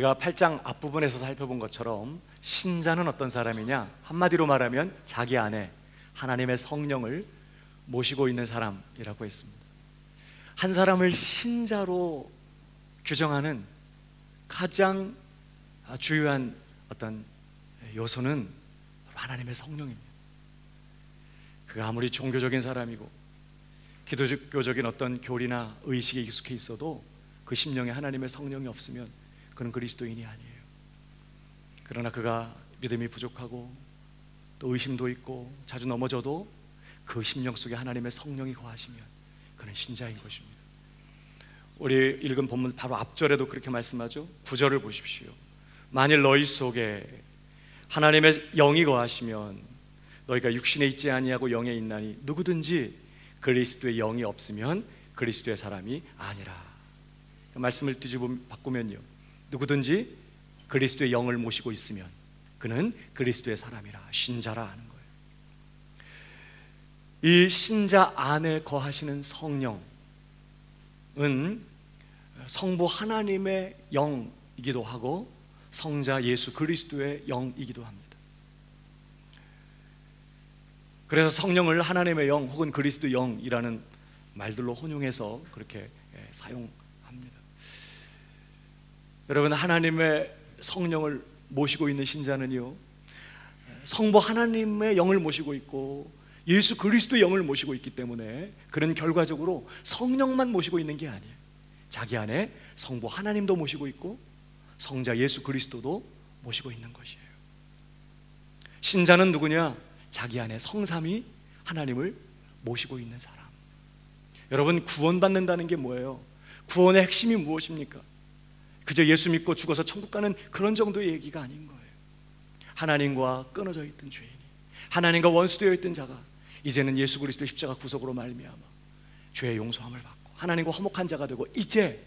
우리가 8장 앞부분에서 살펴본 것처럼 신자는 어떤 사람이냐? 한마디로 말하면 자기 안에 하나님의 성령을 모시고 있는 사람이라고 했습니다. 한 사람을 신자로 규정하는 가장 주요한 어떤 요소는 하나님의 성령입니다. 그가 아무리 종교적인 사람이고 기독교적인 어떤 교리나 의식에 익숙해 있어도 그 심령에 하나님의 성령이 없으면 그는 그리스도인이 아니에요. 그러나 그가 믿음이 부족하고 또 의심도 있고 자주 넘어져도 그 심령 속에 하나님의 성령이 거하시면 그는 신자인 것입니다. 우리 읽은 본문 바로 앞절에도 그렇게 말씀하죠. 9절을 보십시오. 만일 너희 속에 하나님의 영이 거하시면 너희가 육신에 있지 아니하고 영에 있나니 누구든지 그리스도의 영이 없으면 그리스도의 사람이 아니라. 말씀을 뒤집어 바꾸면요, 누구든지 그리스도의 영을 모시고 있으면 그는 그리스도의 사람이라, 신자라 하는 거예요. 이 신자 안에 거하시는 성령은 성부 하나님의 영이기도 하고 성자 예수 그리스도의 영이기도 합니다. 그래서 성령을 하나님의 영 혹은 그리스도 영이라는 말들로 혼용해서 그렇게 사용합니다. 여러분, 하나님의 성령을 모시고 있는 신자는요, 성부 하나님의 영을 모시고 있고 예수 그리스도의 영을 모시고 있기 때문에 그는 결과적으로 성령만 모시고 있는 게 아니에요. 자기 안에 성부 하나님도 모시고 있고 성자 예수 그리스도도 모시고 있는 것이에요. 신자는 누구냐? 자기 안에 성삼위 하나님을 모시고 있는 사람. 여러분, 구원받는다는 게 뭐예요? 구원의 핵심이 무엇입니까? 그저 예수 믿고 죽어서 천국 가는 그런 정도의 얘기가 아닌 거예요. 하나님과 끊어져 있던 죄인이, 하나님과 원수되어 있던 자가 이제는 예수 그리스도 십자가 구속으로 말미암아 죄의 용서함을 받고 하나님과 화목한 자가 되고 이제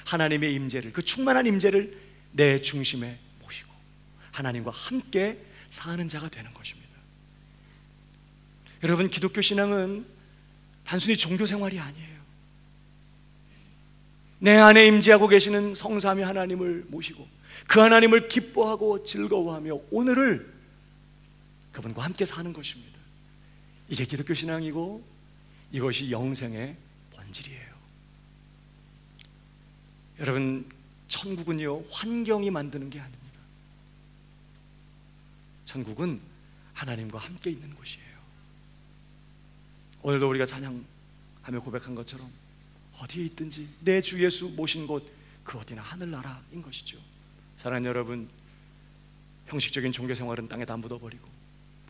하나님의 임재를, 그 충만한 임재를 내 중심에 모시고 하나님과 함께 사는 자가 되는 것입니다. 여러분, 기독교 신앙은 단순히 종교 생활이 아니에요. 내 안에 임재하고 계시는 성삼위 하나님을 모시고 그 하나님을 기뻐하고 즐거워하며 오늘을 그분과 함께 사는 것입니다. 이게 기독교 신앙이고 이것이 영생의 본질이에요. 여러분, 천국은요, 환경이 만드는 게 아닙니다. 천국은 하나님과 함께 있는 곳이에요. 오늘도 우리가 찬양하며 고백한 것처럼 어디에 있든지 내 주 예수 모신 곳 그 어디나 하늘나라인 것이죠. 사랑하는 여러분, 형식적인 종교 생활은 땅에 다 묻어버리고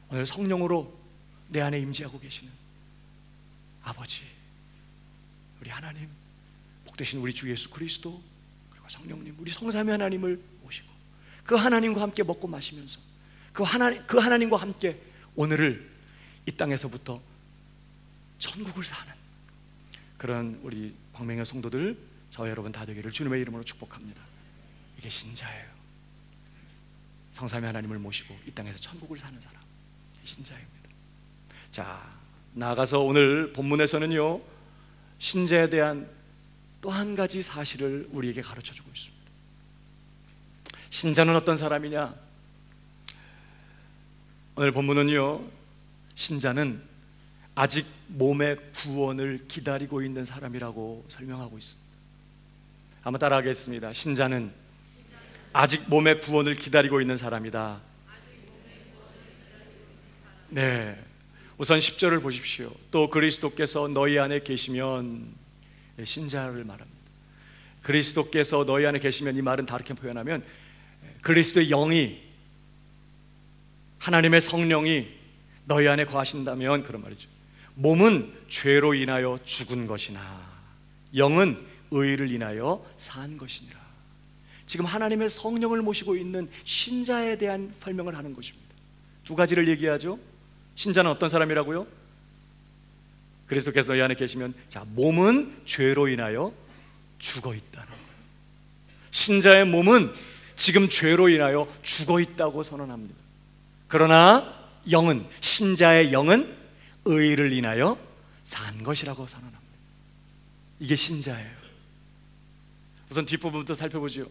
오늘 성령으로 내 안에 임재하고 계시는 아버지, 우리 하나님, 복되신 우리 주 예수 그리스도, 그리고 성령님, 우리 성삼위 하나님을 모시고 그 하나님과 함께 먹고 마시면서 그 하나님과 함께 오늘을 이 땅에서부터 천국을 사는 그런 우리 광명의 성도들, 저와 여러분 다 되기를 주님의 이름으로 축복합니다. 이게 신자예요. 성삼위 하나님을 모시고 이 땅에서 천국을 사는 사람, 신자입니다. 자, 나아가서 오늘 본문에서는요, 신자에 대한 또 한 가지 사실을 우리에게 가르쳐주고 있습니다. 신자는 어떤 사람이냐? 오늘 본문은요, 신자는 아직 몸의 구원을 기다리고 있는 사람이라고 설명하고 있습니다. 한번 따라하겠습니다. 신자는 아직 몸의 구원을 기다리고 있는 사람이다. 네, 우선 10절을 보십시오. 또 그리스도께서 너희 안에 계시면, 신자를 말합니다. 그리스도께서 너희 안에 계시면, 이 말은 다르게 표현하면 그리스도의 영이, 하나님의 성령이 너희 안에 거하신다면 그런 말이죠. 몸은 죄로 인하여 죽은 것이나 영은 의를 인하여 산 것이니라. 지금 하나님의 성령을 모시고 있는 신자에 대한 설명을 하는 것입니다. 두 가지를 얘기하죠. 신자는 어떤 사람이라고요? 그리스도께서 너희 안에 계시면, 자, 몸은 죄로 인하여 죽어 있다는 거예요. 신자의 몸은 지금 죄로 인하여 죽어 있다고 선언합니다. 그러나 영은, 신자의 영은 의를 인하여 산 것이라고 선언합니다. 이게 신자예요. 우선 뒷부분부터 살펴보죠.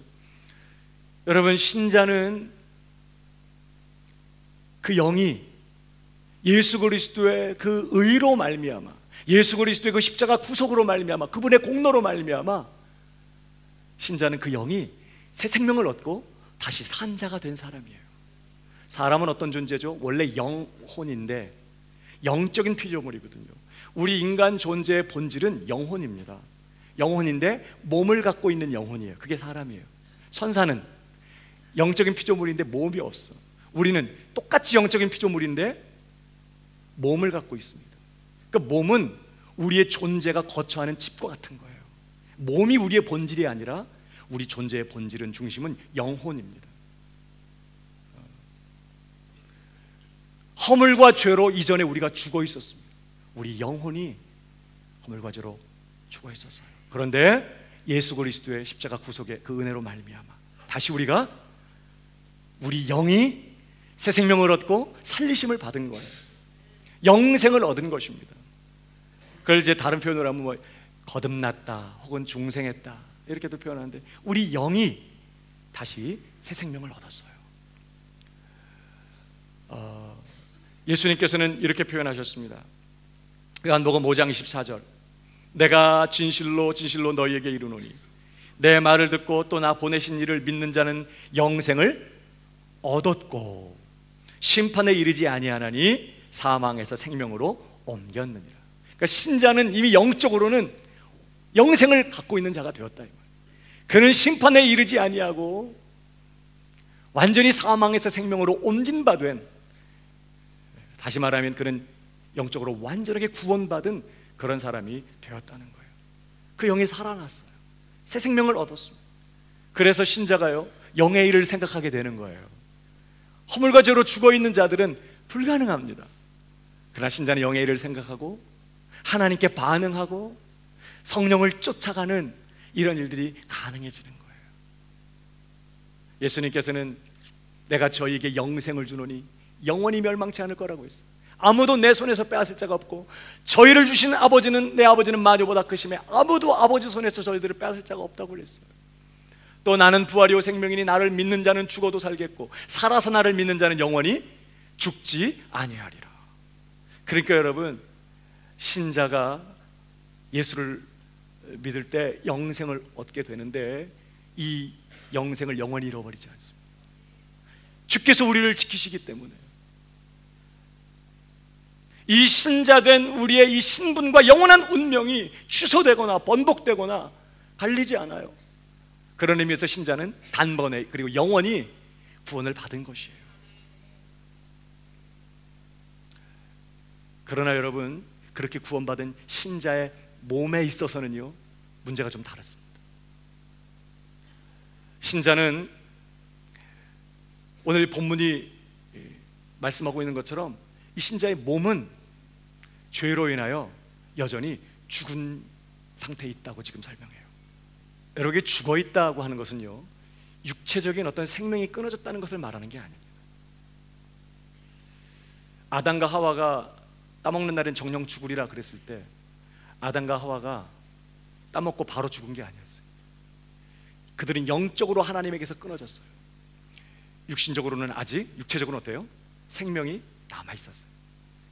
여러분, 신자는 그 영이 예수 그리스도의 그 의로 말미암아, 예수 그리스도의 그 십자가 구속으로 말미암아, 그분의 공로로 말미암아 신자는 그 영이 새 생명을 얻고 다시 산 자가 된 사람이에요. 사람은 어떤 존재죠? 원래 영혼인데 영적인 피조물이거든요. 우리 인간 존재의 본질은 영혼입니다. 영혼인데 몸을 갖고 있는 영혼이에요. 그게 사람이에요. 천사는 영적인 피조물인데 몸이 없어. 우리는 똑같이 영적인 피조물인데 몸을 갖고 있습니다. 그 몸은 우리의 존재가 거처하는 집과 같은 거예요. 몸이 우리의 본질이 아니라 우리 존재의 본질은, 중심은 영혼입니다. 허물과 죄로 이전에 우리가 죽어 있었습니다. 우리 영혼이 허물과 죄로 죽어 있었어요. 그런데 예수 그리스도의 십자가 구속의 그 은혜로 말미암아 다시 우리 영이 새 생명을 얻고 살리심을 받은 거예요. 영생을 얻은 것입니다. 그걸 이제 다른 표현으로 하면 뭐 거듭났다 혹은 중생했다 이렇게도 표현하는데, 우리 영이 다시 새 생명을 얻었어요. 예수님께서는 이렇게 표현하셨습니다. 요한복음 5장 24절, 내가 진실로 진실로 너희에게 이르노니 내 말을 듣고 또 나 보내신 이를 믿는 자는 영생을 얻었고 심판에 이르지 아니하나니 사망에서 생명으로 옮겼느니라. 그러니까 신자는 이미 영적으로는 영생을 갖고 있는 자가 되었다. 그는 심판에 이르지 아니하고 완전히 사망에서 생명으로 옮긴 바 된, 다시 말하면 그는 영적으로 완전하게 구원받은 그런 사람이 되었다는 거예요. 그 영이 살아났어요. 새 생명을 얻었습니다. 그래서 신자가요, 영의 일을 생각하게 되는 거예요. 허물과 죄로 죽어있는 자들은 불가능합니다. 그러나 신자는 영의 일을 생각하고 하나님께 반응하고 성령을 쫓아가는 이런 일들이 가능해지는 거예요. 예수님께서는 내가 저희에게 영생을 주노니 영원히 멸망치 않을 거라고 했어요. 아무도 내 손에서 빼앗을 자가 없고 저희를 주신 아버지는, 내 아버지는 마녀보다 크심에 아무도 아버지 손에서 저희들을 빼앗을 자가 없다고 그랬어요. 또 나는 부활이요 생명이니 나를 믿는 자는 죽어도 살겠고 살아서 나를 믿는 자는 영원히 죽지 아니하리라. 그러니까 여러분, 신자가 예수를 믿을 때 영생을 얻게 되는데 이 영생을 영원히 잃어버리지 않습니다. 주께서 우리를 지키시기 때문에 이 신자된 우리의 이 신분과 영원한 운명이 취소되거나 번복되거나 갈리지 않아요. 그런 의미에서 신자는 단번에 그리고 영원히 구원을 받은 것이에요. 그러나 여러분, 그렇게 구원받은 신자의 몸에 있어서는요, 문제가 좀 다릅니다. 신자는 오늘 본문이 말씀하고 있는 것처럼 이 신자의 몸은 죄로 인하여 여전히 죽은 상태에 있다고 지금 설명해요. 여러분, 죽어 있다고 하는 것은요, 육체적인 어떤 생명이 끊어졌다는 것을 말하는 게 아닙니다. 아담과 하와가 따먹는 날엔 정령 죽으리라 그랬을 때 아담과 하와가 따먹고 바로 죽은 게 아니었어요. 그들은 영적으로 하나님에게서 끊어졌어요. 육신적으로는 아직, 육체적으로는 어때요? 생명이 남아있었어요.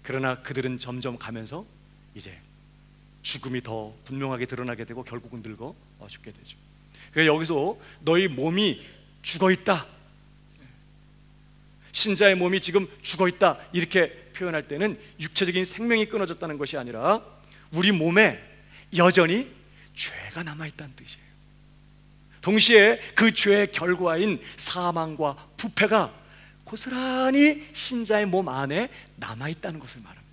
그러나 그들은 점점 가면서 이제 죽음이 더 분명하게 드러나게 되고 결국은 늙어 죽게 되죠. 그래서 여기서 너희 몸이 죽어있다, 신자의 몸이 지금 죽어있다 이렇게 표현할 때는 육체적인 생명이 끊어졌다는 것이 아니라 우리 몸에 여전히 죄가 남아있다는 뜻이에요. 동시에 그 죄의 결과인 사망과 부패가 고스란히 신자의 몸 안에 남아있다는 것을 말합니다.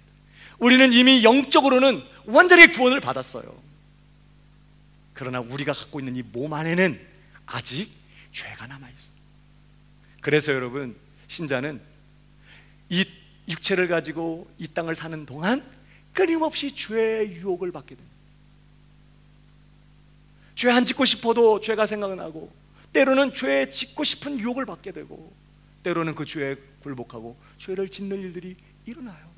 우리는 이미 영적으로는 완전히 구원을 받았어요. 그러나 우리가 갖고 있는 이 몸 안에는 아직 죄가 남아있어요. 그래서 여러분, 신자는 이 육체를 가지고 이 땅을 사는 동안 끊임없이 죄의 유혹을 받게 됩니다. 죄 안 짓고 싶어도 죄가 생각나고, 때로는 죄 짓고 싶은 유혹을 받게 되고, 때로는 그 죄에 굴복하고 죄를 짓는 일들이 일어나요.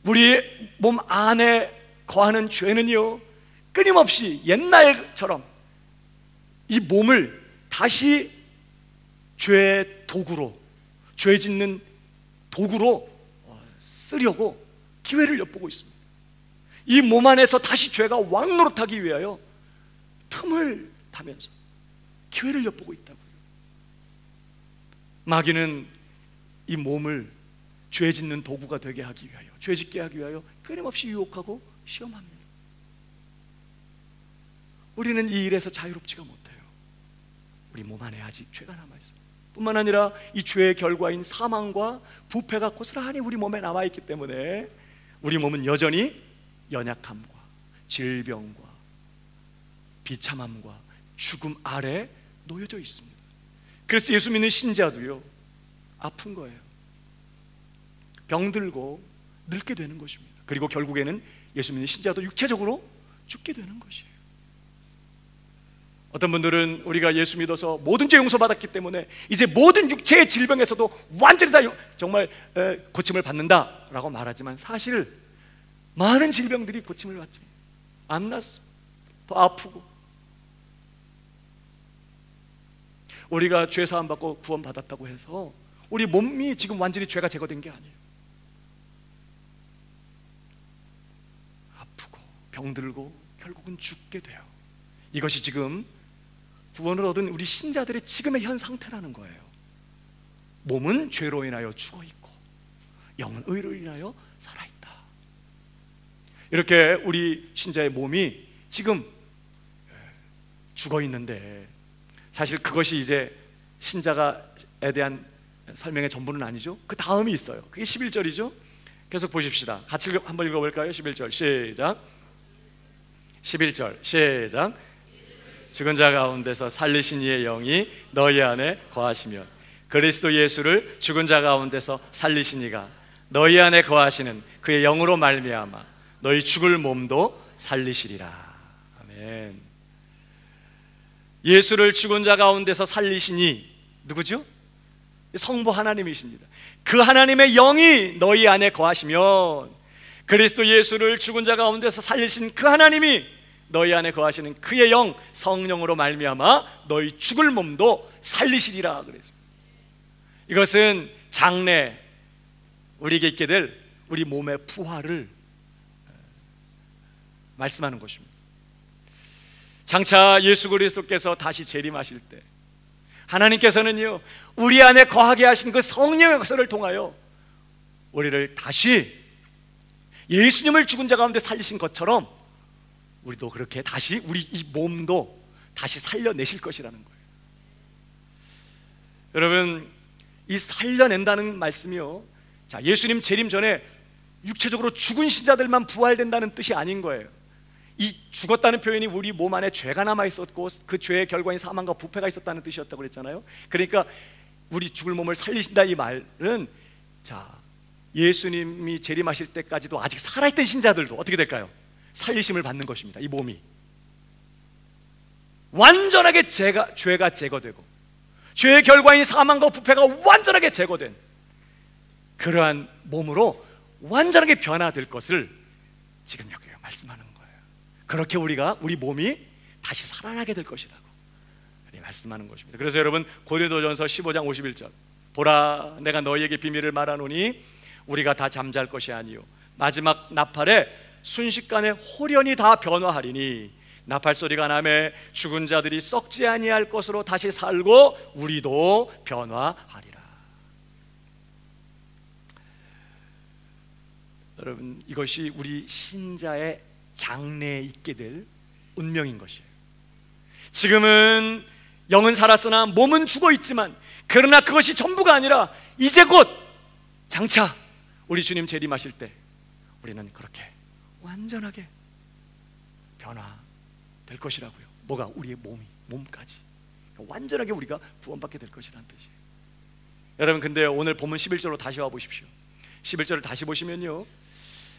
우리 몸 안에 거하는 죄는요, 끊임없이 옛날처럼 이 몸을 다시 죄의 도구로, 죄 짓는 도구로 쓰려고 기회를 엿보고 있습니다. 이 몸 안에서 다시 죄가 왕노릇하기 위하여 틈을 타면서 기회를 엿보고 있다고요. 마귀는 이 몸을 죄 짓는 도구가 되게 하기 위하여, 죄 짓게 하기 위하여 끊임없이 유혹하고 시험합니다. 우리는 이 일에서 자유롭지가 못해요. 우리 몸 안에 아직 죄가 남아있어요. 뿐만 아니라 이 죄의 결과인 사망과 부패가 고스란히 우리 몸에 남아있기 때문에 우리 몸은 여전히 연약함과 질병과 비참함과 죽음 아래 놓여져 있습니다. 그래서 예수 믿는 신자도요, 아픈 거예요. 병들고 늙게 되는 것입니다. 그리고 결국에는 예수 믿는 신자도 육체적으로 죽게 되는 것이에요. 어떤 분들은 우리가 예수 믿어서 모든 죄 용서받았기 때문에 이제 모든 육체의 질병에서도 완전히 다 정말 고침을 받는다라고 말하지만, 사실 많은 질병들이 고침을 받지 안 났습니다. 더 아프고. 우리가 죄 사함 받고 구원 받았다고 해서 우리 몸이 지금 완전히 죄가 제거된 게 아니에요. 아프고 병들고 결국은 죽게 돼요. 이것이 지금 구원을 얻은 우리 신자들의 지금의 현 상태라는 거예요. 몸은 죄로 인하여 죽어 있고 영은 의로 인하여 살아 있다. 이렇게 우리 신자의 몸이 지금 죽어 있는데, 사실 그것이 이제 신자가에 대한 설명의 전부는 아니죠. 그 다음이 있어요. 그게 11절이죠. 계속 보십시다. 같이 한번 읽어볼까요? 11절 시작. 11절 시작. 죽은 자 가운데서 살리신 이의 영이 너희 안에 거하시면, 그리스도 예수를 죽은 자 가운데서 살리신 이가 너희 안에 거하시는 그의 영으로 말미암아 너희 죽을 몸도 살리시리라. 아멘. 예수를 죽은 자 가운데서 살리시니 누구죠? 성부 하나님이십니다. 그 하나님의 영이 너희 안에 거하시면, 그리스도 예수를 죽은 자 가운데서 살리신 그 하나님이 너희 안에 거하시는 그의 영 성령으로 말미암아 너희 죽을 몸도 살리시리라 그랬습니다. 이것은 장래 우리에게 있게 될 우리 몸의 부활을 말씀하는 것입니다. 장차 예수 그리스도께서 다시 재림하실 때 하나님께서는요, 우리 안에 거하게 하신 그 성령의 역사를 통하여 우리를 다시 예수님을 죽은 자 가운데 살리신 것처럼 우리도 그렇게 다시 우리 이 몸도 다시 살려내실 것이라는 거예요. 여러분, 이 살려낸다는 말씀이요, 자, 예수님 재림 전에 육체적으로 죽은 신자들만 부활된다는 뜻이 아닌 거예요. 이 죽었다는 표현이 우리 몸 안에 죄가 남아 있었고 그 죄의 결과인 사망과 부패가 있었다는 뜻이었다고 그랬잖아요. 그러니까 우리 죽을 몸을 살리신다 이 말은, 자, 예수님이 재림하실 때까지도 아직 살아있던 신자들도 어떻게 될까요? 살리심을 받는 것입니다. 이 몸이 완전하게 죄가 제거되고 죄의 결과인 사망과 부패가 완전하게 제거된 그러한 몸으로 완전하게 변화될 것을 지금 여기 말씀하는 거예요. 그렇게 우리 몸이 다시 살아나게 될 것이라고 말씀하는 것입니다. 그래서 여러분, 고린도전서 15장 51절, 보라 내가 너희에게 비밀을 말하노니 우리가 다 잠잘 것이 아니요 마지막 나팔에 순식간에 홀연히 다 변화하리니 나팔 소리가 나매 죽은 자들이 썩지 아니할 것으로 다시 살고 우리도 변화하리라. 여러분, 이것이 우리 신자의 장래에 있게 될 운명인 것이에요. 지금은 영은 살았으나 몸은 죽어 있지만, 그러나 그것이 전부가 아니라 이제 곧 장차 우리 주님 재림하실 때 우리는 그렇게 완전하게 변화될 것이라고요. 뭐가? 우리의 몸까지 완전하게 우리가 구원받게 될 것이라는 뜻이에요. 여러분, 근데 오늘 본문 11절로 다시 와 보십시오. 11절을 다시 보시면요,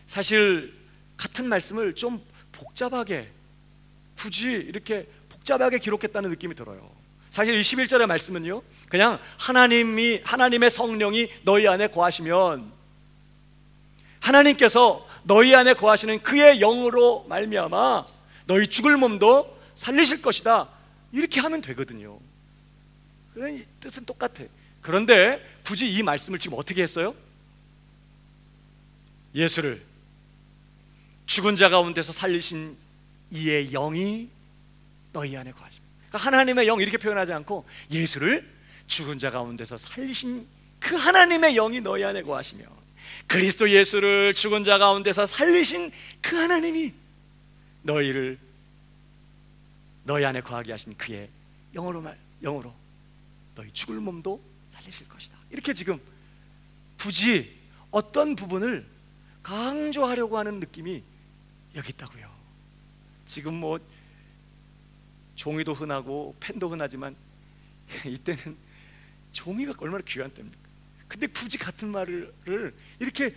사실 같은 말씀을 좀 복잡하게, 굳이 이렇게 복잡하게 기록했다는 느낌이 들어요. 사실 이 11절의 말씀은요, 그냥 하나님의 성령이 너희 안에 거하시면, 하나님께서 너희 안에 거하시는 그의 영으로 말미암아 너희 죽을 몸도 살리실 것이다 이렇게 하면 되거든요. 이 뜻은 똑같아. 그런데 굳이 이 말씀을 지금 어떻게 했어요? 예수를 죽은 자 가운데서 살리신 이의 영이 너희 안에 거하십니다. 그러니까 하나님의 영 이렇게 표현하지 않고 예수를 죽은 자 가운데서 살리신 그 하나님의 영이 너희 안에 거하시며, 그리스도 예수를 죽은 자 가운데서 살리신 그 하나님이 너희 안에 거하게 하신 그의 영으로 너희 죽을 몸도 살리실 것이다. 이렇게 지금 굳이 어떤 부분을 강조하려고 하는 느낌이 여기 있다고요. 지금 뭐 종이도 흔하고 펜도 흔하지만 이때는 종이가 얼마나 귀한 때입니까? 근데 굳이 같은 말을 이렇게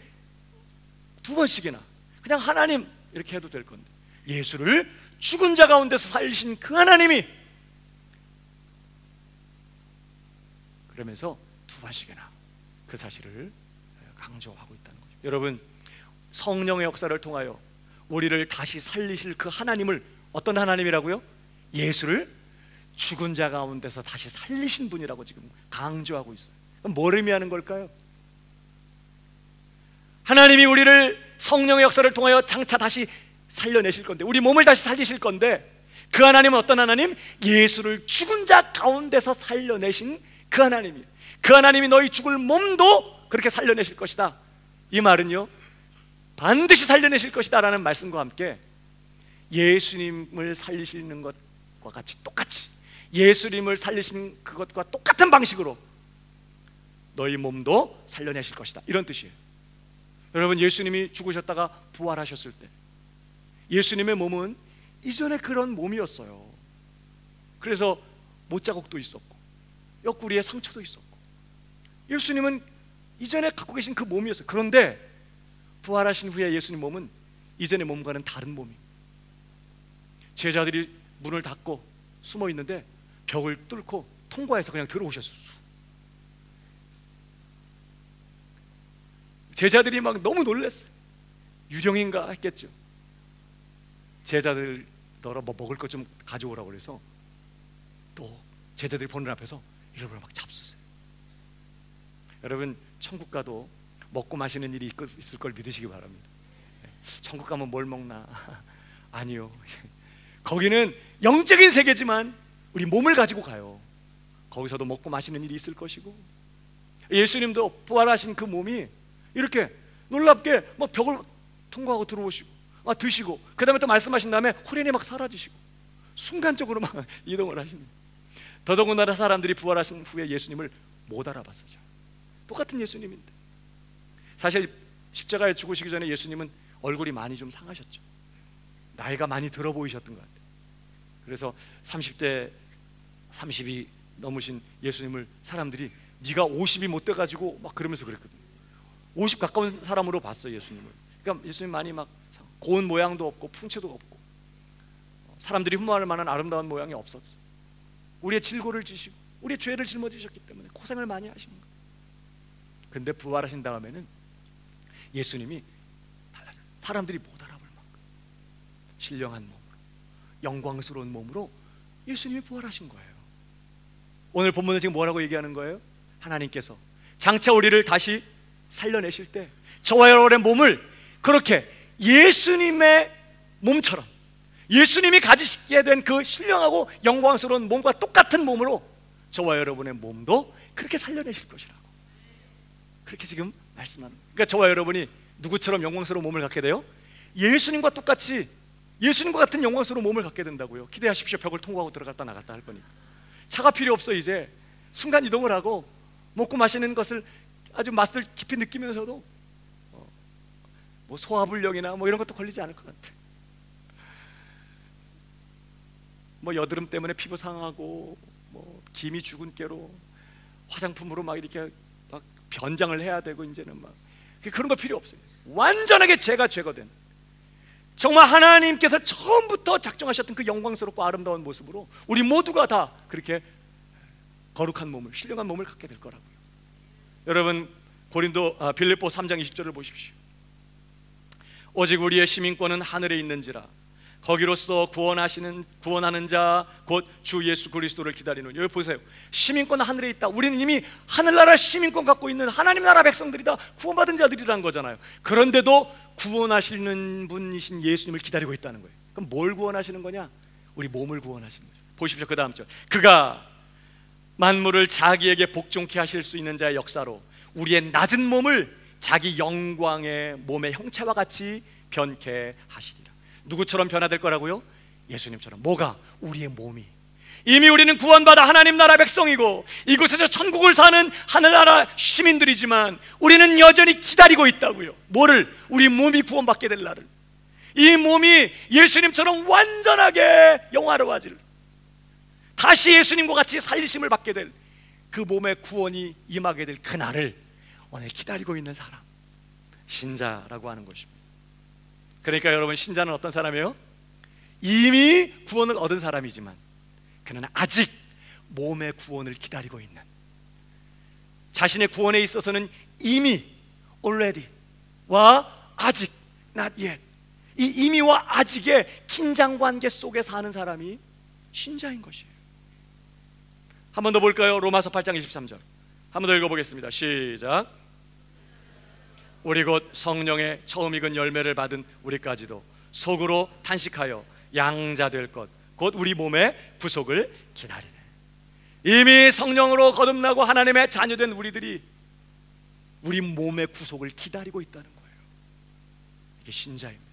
두 번씩이나 그냥 하나님 이렇게 해도 될 건데, 예수를 죽은 자 가운데서 살리신 그 하나님이, 그러면서 두 번씩이나 그 사실을 강조하고 있다는 거죠. 여러분, 성령의 역사를 통하여 우리를 다시 살리실 그 하나님을, 어떤 하나님이라고요? 예수를 죽은 자 가운데서 다시 살리신 분이라고 지금 강조하고 있어요. 그럼 뭘 의미하는 걸까요? 하나님이 우리를 성령의 역사를 통하여 장차 다시 살려내실 건데, 우리 몸을 다시 살리실 건데, 그 하나님은 어떤 하나님? 예수를 죽은 자 가운데서 살려내신 그 하나님이에요. 그 하나님이 너희 죽을 몸도 그렇게 살려내실 것이다. 이 말은요, 반드시 살려내실 것이다 라는 말씀과 함께 예수님을 살리시는 것과 같이, 똑같이 예수님을 살리신 그것과 똑같은 방식으로 너희 몸도 살려내실 것이다, 이런 뜻이에요. 여러분, 예수님이 죽으셨다가 부활하셨을 때 예수님의 몸은 이전에 그런 몸이었어요. 그래서 못자국도 있었고 옆구리에 상처도 있었고, 예수님은 이전에 갖고 계신 그 몸이었어요. 그런데 부활하신 후에 예수님 몸은 이전의 몸과는 다른 몸이, 제자들이 문을 닫고 숨어 있는데 벽을 뚫고 통과해서 그냥 들어오셨어요. 제자들이 막 너무 놀랐어요. 유령인가 했겠죠. 제자들 너라 뭐 먹을 것 좀 가져오라고 그래서 또 제자들이 보는 앞에서 이러고 막 잡수세요. 여러분, 천국 가도 먹고 마시는 일이 있을 걸 믿으시기 바랍니다. 천국 가면 뭘 먹나? 아니요. 거기는 영적인 세계지만 우리 몸을 가지고 가요. 거기서도 먹고 마시는 일이 있을 것이고, 예수님도 부활하신 그 몸이 이렇게 놀랍게 막 벽을 통과하고 들어오시고 막 드시고, 그 다음에 또 말씀하신 다음에 호련히 막 사라지시고 순간적으로 막 이동을 하시는, 더더군다나 사람들이 부활하신 후에 예수님을 못 알아봤었죠. 똑같은 예수님인데, 사실 십자가에 죽으시기 전에 예수님은 얼굴이 많이 좀 상하셨죠. 나이가 많이 들어 보이셨던 것 같아요. 그래서 30대 30이 넘으신 예수님을 사람들이 네가 50이 못 돼가지고 막 그러면서 그랬거든요. 50 가까운 사람으로 봤어요, 예수님을. 그러니까 예수님 많이 막 고운 모양도 없고 풍채도 없고 사람들이 흠모할 만한 아름다운 모양이 없었어요. 우리의 질고를 지시고 우리의 죄를 짊어지셨기 때문에 고생을 많이 하시는 거예요. 근데 부활하신 다음에는 예수님이 달라져요. 사람들이 못 알아볼 만큼 신령한 몸으로, 영광스러운 몸으로 예수님이 부활하신 거예요. 오늘 본문은 지금 뭐라고 얘기하는 거예요? 하나님께서 장차 우리를 다시 살려내실 때 저와 여러분의 몸을 그렇게 예수님의 몸처럼, 예수님이 가지시게 된 그 신령하고 영광스러운 몸과 똑같은 몸으로 저와 여러분의 몸도 그렇게 살려내실 것이라고, 그렇게 지금 말씀하는 거예요. 그러니까 저와 여러분이 누구처럼 영광스러운 몸을 갖게 돼요? 예수님과 똑같이, 예수님과 같은 영광스러운 몸을 갖게 된다고요. 기대하십시오. 벽을 통과하고 들어갔다 나갔다 할 거니까. 차가 필요 없어. 이제 순간 이동을 하고 먹고 마시는 것을 아주 맛을 깊이 느끼면서도 뭐 소화불량이나 뭐 이런 것도 걸리지 않을 것 같아. 뭐 여드름 때문에 피부 상하고 뭐 기미 죽은 깨로 화장품으로 막 이렇게 막 변장을 해야 되고 이제는 막 그런 거 필요 없어요. 완전하게 제가 제거된, 정말 하나님께서 처음부터 작정하셨던 그 영광스럽고 아름다운 모습으로 우리 모두가 다 그렇게 거룩한 몸을, 신령한 몸을 갖게 될 거라고요. 여러분, 빌립보 3장 20절을 보십시오. 오직 우리의 시민권은 하늘에 있는지라 거기로서 구원하는 자 곧 주 예수 그리스도를 기다리는. 여기 보세요. 시민권 하늘에 있다. 우리는 이미 하늘나라 시민권 갖고 있는 하나님 나라 백성들이다. 구원받은 자들이라는 거잖아요. 그런데도 구원하시는 분이신 예수님을 기다리고 있다는 거예요. 그럼 뭘 구원하시는 거냐? 우리 몸을 구원하시는 거죠. 보십시오. 그 다음 절. 그가 만물을 자기에게 복종케 하실 수 있는 자의 역사로 우리의 낮은 몸을 자기 영광의 몸의 형체와 같이 변케 하시리라. 누구처럼 변화될 거라고요? 예수님처럼. 뭐가? 우리의 몸이. 이미 우리는 구원받아 하나님 나라 백성이고 이곳에서 천국을 사는 하늘나라 시민들이지만 우리는 여전히 기다리고 있다고요. 뭐를? 우리 몸이 구원받게 될 날을. 이 몸이 예수님처럼 완전하게 영화로워질, 다시 예수님과 같이 살리심을 받게 될 그 몸의 구원이 임하게 될 그날을 오늘 기다리고 있는 사람, 신자라고 하는 것입니다. 그러니까 여러분, 신자는 어떤 사람이에요? 이미 구원을 얻은 사람이지만 그는 아직 몸의 구원을 기다리고 있는, 자신의 구원에 있어서는 이미 already와 아직 not yet, 이 이미와 아직의 긴장관계 속에 사는 사람이 신자인 것이에요. 한 번 더 볼까요? 로마서 8장 23절 한 번 더 읽어보겠습니다. 시작. 우리 곧 성령의 처음 익은 열매를 받은 우리까지도 속으로 탄식하여 양자 될 것 곧 우리 몸의 구속을 기다리네. 이미 성령으로 거듭나고 하나님의 자녀된 우리들이 우리 몸의 구속을 기다리고 있다는 거예요. 이게 신자입니다.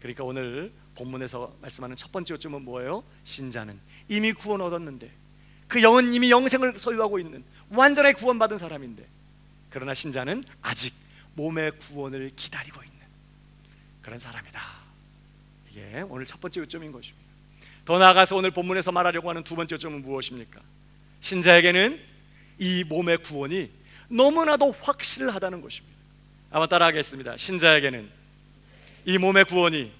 그러니까 오늘 본문에서 말씀하는 첫 번째 요점은 뭐예요? 신자는 이미 구원 얻었는데, 그 영은 이미 영생을 소유하고 있는 완전하게 구원받은 사람인데, 그러나 신자는 아직 몸의 구원을 기다리고 있는 그런 사람이다. 이게 오늘 첫 번째 요점인 것입니다. 더 나아가서 오늘 본문에서 말하려고 하는 두 번째 요점은 무엇입니까? 신자에게는 이 몸의 구원이 너무나도 확실하다는 것입니다. 한번 따라하겠습니다. 신자에게는 이 몸의 구원이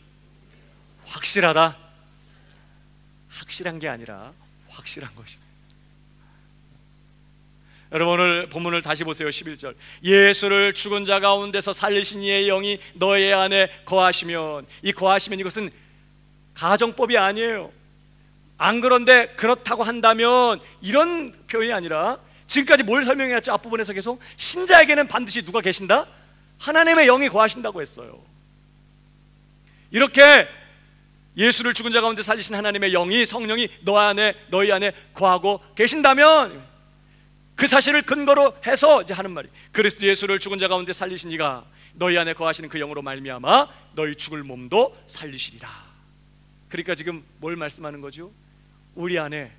확실하다. 확실한 게 아니라 확실한 것입니다. 여러분, 오늘 본문을 다시 보세요. 11절. 예수를 죽은 자 가운데서 살리신 이의 영이 너희 안에 거하시면, 이 거하시면 이것은 가정법이 아니에요. 안 그런데 그렇다고 한다면 이런 표현이 아니라, 지금까지 뭘 설명해왔죠? 앞부분에서 계속 신자에게는 반드시 누가 계신다? 하나님의 영이 거하신다고 했어요. 이렇게 예수를 죽은 자 가운데 살리신 하나님의 영이, 성령이 너희 안에 거하고 계신다면, 그 사실을 근거로 해서 이제 하는 말이, 그리스도 예수를 죽은 자 가운데 살리신 이가 너희 안에 거하시는 그 영으로 말미암아 너희 죽을 몸도 살리시리라. 그러니까 지금 뭘 말씀하는 거죠? 우리 안에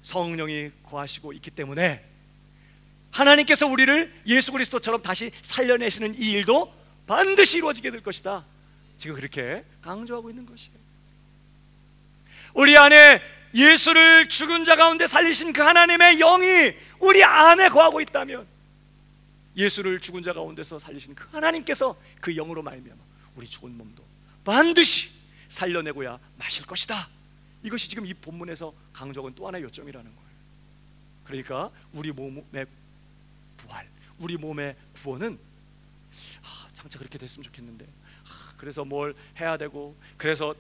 성령이 거하시고 있기 때문에 하나님께서 우리를 예수 그리스도처럼 다시 살려내시는 이 일도 반드시 이루어지게 될 것이다. 지금 그렇게 강조하고 있는 것이에요. 우리 안에 예수를 죽은 자 가운데 살리신 그 하나님의 영이 우리 안에 거하고 있다면, 예수를 죽은 자 가운데서 살리신 그 하나님께서 그 영으로 말미암아 우리 죽은 몸도 반드시 살려내고야 마실 것이다. 이것이 지금 이 본문에서 강조한 또 하나의 요점이라는 거예요. 그러니까 우리 몸의 부활, 우리 몸의 구원은 장차 그렇게 됐으면 좋겠는데, 그래서 뭘 해야 되고, 그래서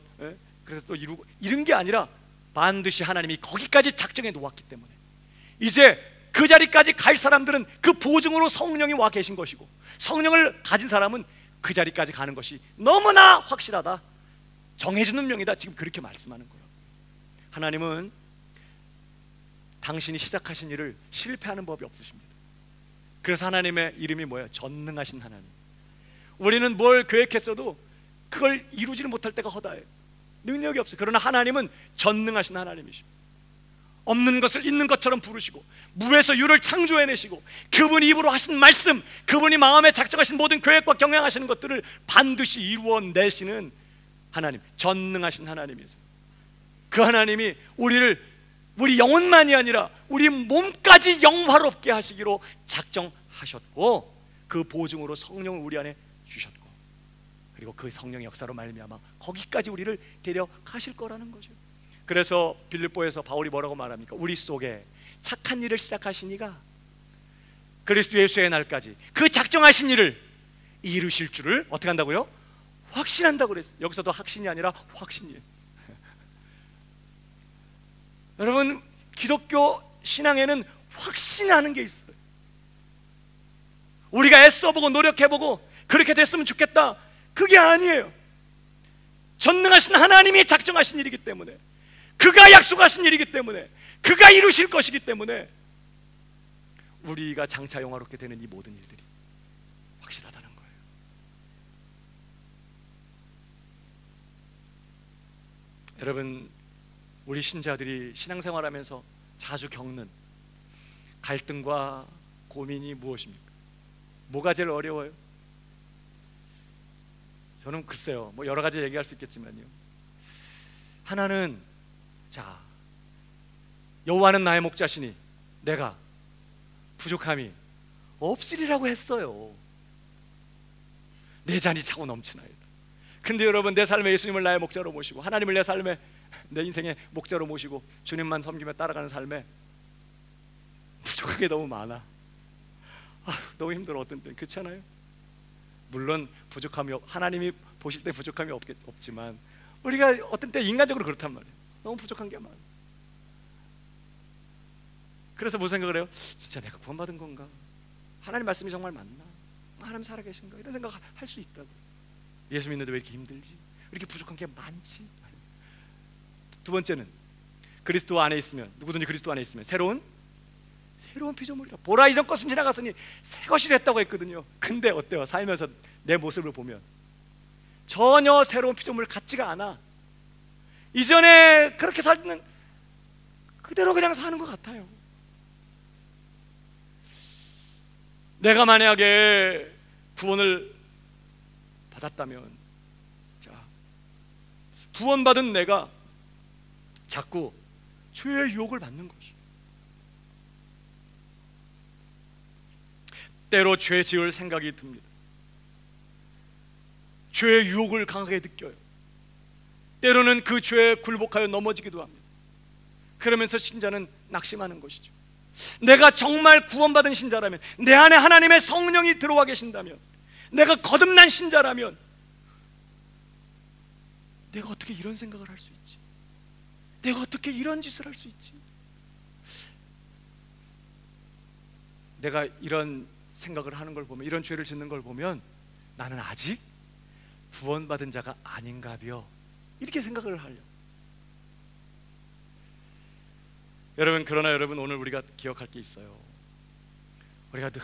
또 이루고, 이런 게 아니라 반드시 하나님이 거기까지 작정해 놓았기 때문에 이제 그 자리까지 갈 사람들은 그 보증으로 성령이 와 계신 것이고, 성령을 가진 사람은 그 자리까지 가는 것이 너무나 확실하다, 정해진 운명이다. 지금 그렇게 말씀하는 거예요. 하나님은 당신이 시작하신 일을 실패하는 법이 없으십니다. 그래서 하나님의 이름이 뭐예요? 전능하신 하나님. 우리는 뭘 계획했어도 그걸 이루지를 못할 때가 허다해요. 능력이 없어요. 그러나 하나님은 전능하신 하나님이십니다. 없는 것을 있는 것처럼 부르시고, 무에서 유를 창조해내시고, 그분이 입으로 하신 말씀, 그분이 마음에 작정하신 모든 계획과 경영하시는 것들을 반드시 이루어내시는 하나님, 전능하신 하나님이세요. 그 하나님이 우리 영혼만이 아니라 우리 몸까지 영화롭게 하시기로 작정하셨고, 그 보증으로 성령을 우리 안에 주셨고, 그리고 그 성령의 역사로 말미암아 거기까지 우리를 데려가실 거라는 거죠. 그래서 빌립보에서 바울이 뭐라고 말합니까? 우리 속에 착한 일을 시작하신 이가 그리스도 예수의 날까지 그 작정하신 일을 이루실 줄을 어떻게 한다고요? 확신한다고 그랬어요. 여기서도 확신이 아니라 확신이에요. 여러분, 기독교 신앙에는 확신하는 게 있어요. 우리가 애써보고 노력해보고 그렇게 됐으면 좋겠다, 그게 아니에요. 전능하신 하나님이 작정하신 일이기 때문에, 그가 약속하신 일이기 때문에, 그가 이루실 것이기 때문에 우리가 장차 영화롭게 되는 이 모든 일들이 확실하다는 거예요. 여러분, 우리 신자들이 신앙생활하면서 자주 겪는 갈등과 고민이 무엇입니까? 뭐가 제일 어려워요? 저는 글쎄요, 뭐 여러 가지 얘기할 수 있겠지만요, 하나는, 자, 여호와는 나의 목자시니 내가 부족함이 없으리라고 했어요. 내 잔이 차고 넘치나이다. 근데 여러분, 내 삶에 예수님을 나의 목자로 모시고, 하나님을 내 삶에, 내 인생의 목자로 모시고 주님만 섬기며 따라가는 삶에 부족한 게 너무 많아. 너무 힘들어, 어떤 때. 그렇지 않아요? 물론 부족함이, 하나님이 보실 때 부족함이 없지만 우리가 어떤 때 인간적으로 그렇단 말이에요. 너무 부족한 게 많아. 그래서 무슨 생각을 해요? 진짜 내가 구원받은 건가? 하나님 말씀이 정말 맞나? 하나님 살아계신가? 이런 생각 할 수 있다고. 예수 믿는데 왜 이렇게 힘들지? 왜 이렇게 부족한 게 많지? 두 번째는, 그리스도 안에 있으면, 누구든지 그리스도 안에 있으면 새로운 피조물이라. 보라, 이전 것은 지나갔으니 새 것이 됐다고 했거든요. 근데 어때요? 살면서 내 모습을 보면 전혀 새로운 피조물 같지가 않아. 이전에 그렇게 살는 그대로 그냥 사는 것 같아요. 내가 만약에 구원을 받았다면, 자, 구원받은 내가 자꾸 죄의 유혹을 받는 것이, 때로 죄 지을 생각이 듭니다. 죄의 유혹을 강하게 느껴요. 때로는 그 죄에 굴복하여 넘어지기도 합니다. 그러면서 신자는 낙심하는 것이죠. 내가 정말 구원받은 신자라면, 내 안에 하나님의 성령이 들어와 계신다면, 내가 거듭난 신자라면 내가 어떻게 이런 생각을 할 수 있지? 내가 어떻게 이런 짓을 할 수 있지? 내가 이런 생각을 하는 걸 보면, 이런 죄를 짓는 걸 보면 나는 아직 구원받은 자가 아닌가벼, 이렇게 생각을 하려. 여러분, 그러나 여러분, 오늘 우리가 기억할 게 있어요. 우리가 늘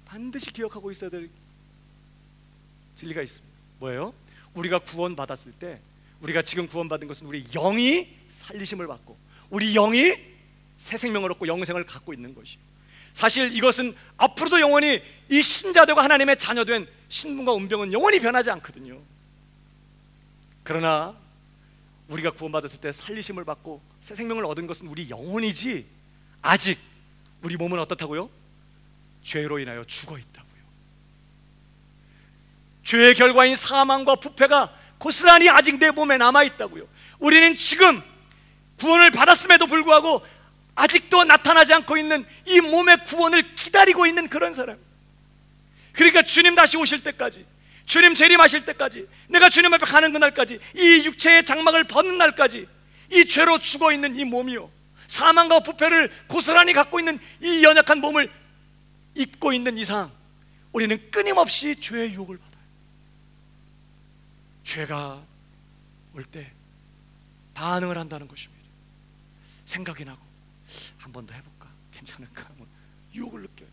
반드시 기억하고 있어야 될 진리가 있습니다. 뭐예요? 우리가 구원받았을 때, 우리가 지금 구원받은 것은 우리 영이 살리심을 받고 우리 영이 새 생명을 얻고 영생을 갖고 있는 것이에요. 사실 이것은 앞으로도 영원히 이 신자되고 하나님의 자녀된 신분과 운명은 영원히 변하지 않거든요. 그러나 우리가 구원받았을 때 살리심을 받고 새 생명을 얻은 것은 우리 영혼이지, 아직 우리 몸은 어떻다고요? 죄로 인하여 죽어 있다고요. 죄의 결과인 사망과 부패가 고스란히 아직 내 몸에 남아 있다고요. 우리는 지금 구원을 받았음에도 불구하고 아직도 나타나지 않고 있는 이 몸의 구원을 기다리고 있는 그런 사람. 그러니까 주님 다시 오실 때까지, 주님 재림하실 때까지, 내가 주님 앞에 가는 그날까지, 이 육체의 장막을 벗는 날까지 이 죄로 죽어있는 이 몸이요, 사망과 부패를 고스란히 갖고 있는 이 연약한 몸을 입고 있는 이상 우리는 끊임없이 죄의 유혹을 받아요. 죄가 올 때 반응을 한다는 것입니다. 생각이 나고 한 번 더 해볼까? 괜찮을까? 유혹을 느껴요.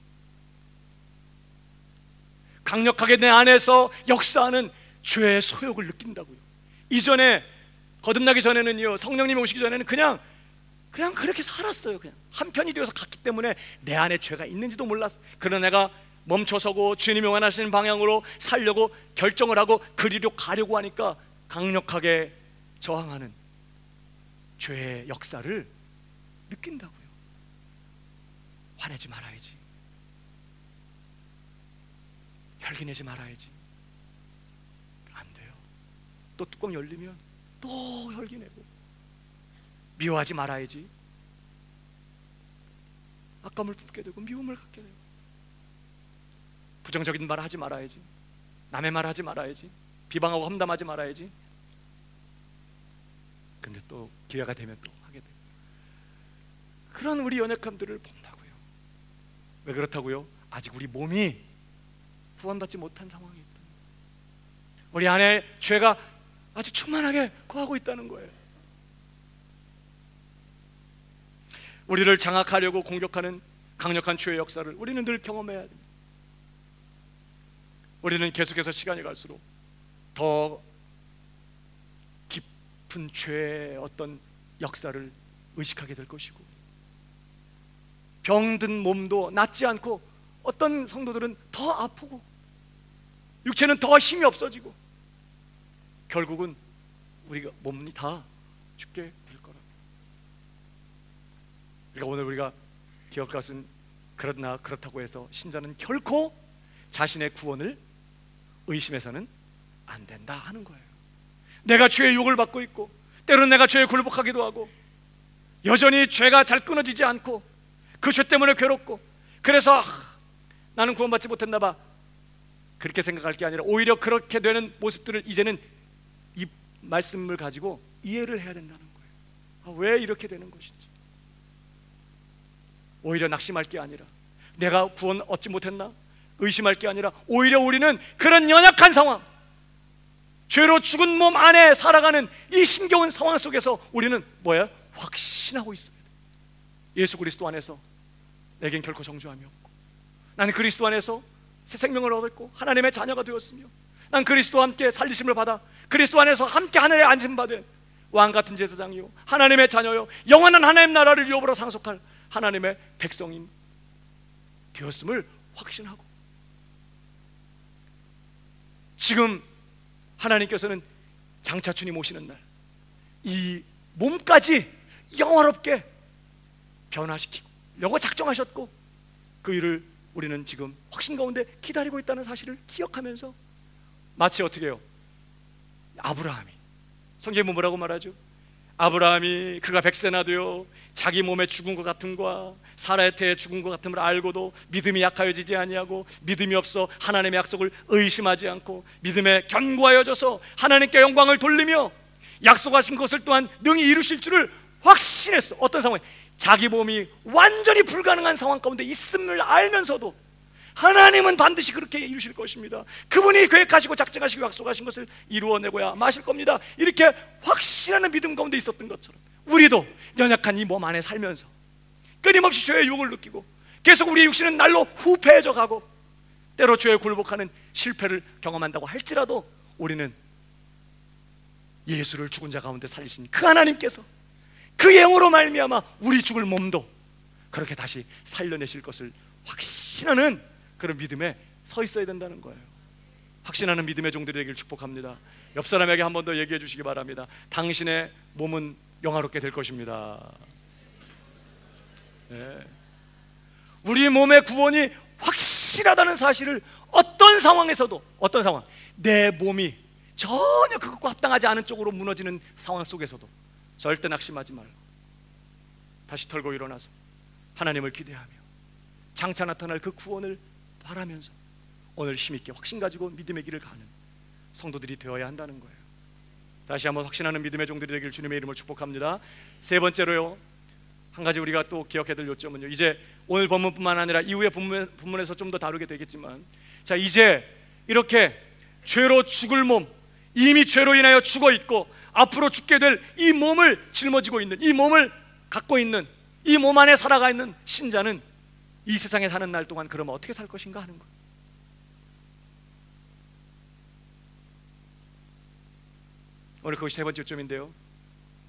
강력하게 내 안에서 역사하는 죄의 소욕을 느낀다고요. 이전에, 거듭나기 전에는요, 성령님이 오시기 전에는 그냥 그렇게 살았어요. 그냥 한편이 되어서 갔기 때문에 내 안에 죄가 있는지도 몰랐어요. 그러나 내가 멈춰서고 주님이 원하시는 방향으로 살려고 결정을 하고 그리로 가려고 하니까 강력하게 저항하는 죄의 역사를 느낀다고요. 화내지 말아야지, 혈기내지 말아야지. 안 돼요. 또 뚜껑 열리면 또 혈기내고, 미워하지 말아야지, 악감을 품게 되고 미움을 갖게 되고, 부정적인 말 하지 말아야지, 남의 말 하지 말아야지, 비방하고 험담하지 말아야지. 근데 또 기회가 되면 또 하게 돼. 그런 우리 연약함들을 본다고요. 왜 그렇다고요? 아직 우리 몸이 구원받지 못한 상황이 있다. 우리 안에 죄가 아주 충만하게 거하고 있다는 거예요. 우리를 장악하려고 공격하는 강력한 죄의 역사를 우리는 늘 경험해야 됩니다. 우리는 계속해서 시간이 갈수록 더 깊은 죄의 어떤 역사를 의식하게 될 것이고, 병든 몸도 낫지 않고 어떤 성도들은 더 아프고 육체는 더 힘이 없어지고 결국은 우리가 몸이 다 죽게 될 거라. 그러니까 오늘 우리가 기억할 것은, 그러나 그렇다고 해서 신자는 결코 자신의 구원을 의심해서는 안 된다 하는 거예요. 내가 죄의 유혹을 받고 있고 때로는 내가 죄에 굴복하기도 하고 여전히 죄가 잘 끊어지지 않고 그 죄 때문에 괴롭고 그래서 나는 구원받지 못했나 봐, 그렇게 생각할 게 아니라 오히려 그렇게 되는 모습들을 이제는 이 말씀을 가지고 이해를 해야 된다는 거예요. 왜 이렇게 되는 것인지. 오히려 낙심할 게 아니라 내가 구원 얻지 못했나 의심할 게 아니라 오히려 우리는 그런 연약한 상황, 죄로 죽은 몸 안에 살아가는 이 힘겨운 상황 속에서 우리는 뭐야? 확신하고 있습니다. 예수 그리스도 안에서 내겐 결코 정죄함이 없고 나는 그리스도 안에서 새 생명을 얻었고 하나님의 자녀가 되었으며 난 그리스도와 함께 살리심을 받아 그리스도 안에서 함께 하늘에 안심받은 왕같은 제사장이요 하나님의 자녀요 영원한 하나님 나라를 유업으로 상속할 하나님의 백성임 되었음을 확신하고, 지금 하나님께서는 장차 주님 오시는 날 이 몸까지 영화롭게 변화시키려고 작정하셨고 그 일을 우리는 지금 확신 가운데 기다리고 있다는 사실을 기억하면서, 마치 어떻게 해요? 아브라함이, 성경에 뭐라고 말하죠? 아브라함이 그가 100세나 되어 자기 몸에 죽은 것 같음과 사라의 태에 죽은 것 같음을 알고도 믿음이 약하여지지 아니하고 믿음이 없어 하나님의 약속을 의심하지 않고 믿음에 견고하여져서 하나님께 영광을 돌리며 약속하신 것을 또한 능히 이루실 줄을 확신했어. 어떤 상황에? 자기 몸이 완전히 불가능한 상황 가운데 있음을 알면서도 하나님은 반드시 그렇게 이루실 것입니다. 그분이 계획하시고 작정하시고 약속하신 것을 이루어내고야 마실 겁니다. 이렇게 확신하는 믿음 가운데 있었던 것처럼 우리도 연약한 이 몸 안에 살면서 끊임없이 죄의 유혹을 느끼고 계속 우리의 육신은 날로 후패해져 가고 때로 죄에 굴복하는 실패를 경험한다고 할지라도 우리는 예수를 죽은 자 가운데 살리신 그 하나님께서 그 영으로 말미암아 우리 죽을 몸도 그렇게 다시 살려내실 것을 확신하는 그런 믿음에 서 있어야 된다는 거예요. 확신하는 믿음의 종들이 되길 축복합니다. 옆 사람에게 한 번 더 얘기해 주시기 바랍니다. 당신의 몸은 영화롭게 될 것입니다. 네. 우리 몸의 구원이 확실하다는 사실을 어떤 상황에서도, 어떤 상황, 내 몸이 전혀 그것과 합당하지 않은 쪽으로 무너지는 상황 속에서도 절대 낙심하지 말고 다시 털고 일어나서 하나님을 기대하며 장차 나타날 그 구원을 바라면서 오늘 힘있게 확신 가지고 믿음의 길을 가는 성도들이 되어야 한다는 거예요. 다시 한번 확신하는 믿음의 종들이 되길 주님의 이름으로 축복합니다. 세 번째로요, 한 가지 우리가 또 기억해야 될 요점은요, 이제 오늘 본문뿐만 아니라 이후의 본문에서 좀 더 다루게 되겠지만, 자, 이제 이렇게 죄로 죽을 몸, 이미 죄로 인하여 죽어 있고 앞으로 죽게 될 이 몸을 짊어지고 있는, 이 몸을 갖고 있는, 이 몸 안에 살아가 있는 신자는 이 세상에 사는 날 동안 그러면 어떻게 살 것인가 하는 거예요. 오늘 그것이 세 번째 요점인데요,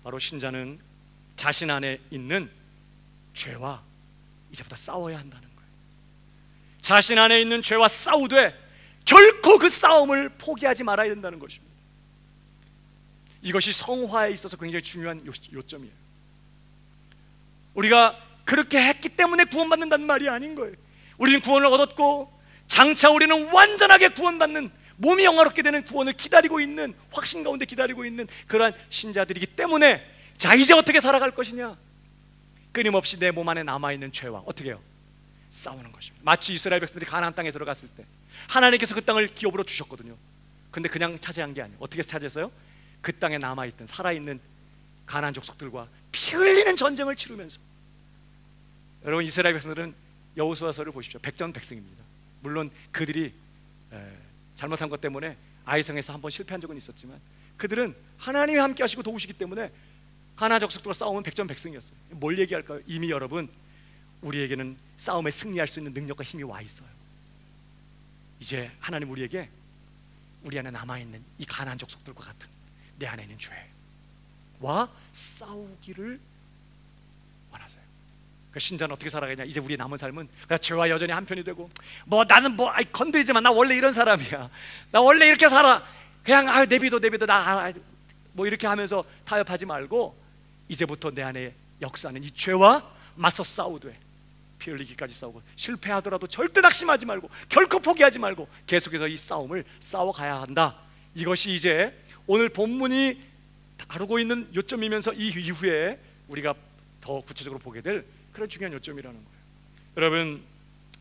바로 신자는 자신 안에 있는 죄와 이제부터 싸워야 한다는 거예요. 자신 안에 있는 죄와 싸우되 결코 그 싸움을 포기하지 말아야 된다는 것입니다. 이것이 성화에 있어서 굉장히 중요한 요점이에요. 우리가 그렇게 했기 때문에 구원받는다는 말이 아닌 거예요. 우리는 구원을 얻었고 장차 우리는 완전하게 구원받는, 몸이 영화롭게 되는 구원을 기다리고 있는, 확신 가운데 기다리고 있는 그러한 신자들이기 때문에, 자, 이제 어떻게 살아갈 것이냐? 끊임없이 내 몸 안에 남아있는 죄와 어떻게 해요? 싸우는 것입니다. 마치 이스라엘 백성들이 가나안 땅에 들어갔을 때 하나님께서 그 땅을 기업으로 주셨거든요. 근데 그냥 차지한 게 아니에요. 어떻게 차지했어요? 그 땅에 남아있던 살아있는 가나안 족속들과 피 흘리는 전쟁을 치르면서. 여러분, 이스라엘 백성들은 여호수아서를 보십시오. 백전백승입니다. 물론 그들이 잘못한 것 때문에 아이성에서 한번 실패한 적은 있었지만 그들은 하나님이 함께 하시고 도우시기 때문에 가나안 족속들과 싸우면 백전백승이었어요. 뭘 얘기할까요? 이미 여러분, 우리에게는 싸움에 승리할 수 있는 능력과 힘이 와 있어요. 이제 하나님 우리에게 우리 안에 남아있는 이 가나안 족속들과 같은 내 안에 있는 죄와 싸우기를 원하세요. 그 신자는 어떻게 살아가냐? 이제 우리의 남은 삶은 그냥 죄와 여전히 한편이 되고, 뭐 나는 뭐 건드리지만 나 원래 이런 사람이야, 나 원래 이렇게 살아, 그냥 내비도 나 뭐 이렇게 하면서 타협하지 말고 이제부터 내 안에 역사하는 이 죄와 맞서 싸우되 피 흘리기까지 싸우고, 실패하더라도 절대 낙심하지 말고 결코 포기하지 말고 계속해서 이 싸움을 싸워가야 한다. 이것이 이제 오늘 본문이 다루고 있는 요점이면서 이 이후에 우리가 더 구체적으로 보게 될 그런 중요한 요점이라는 거예요. 여러분,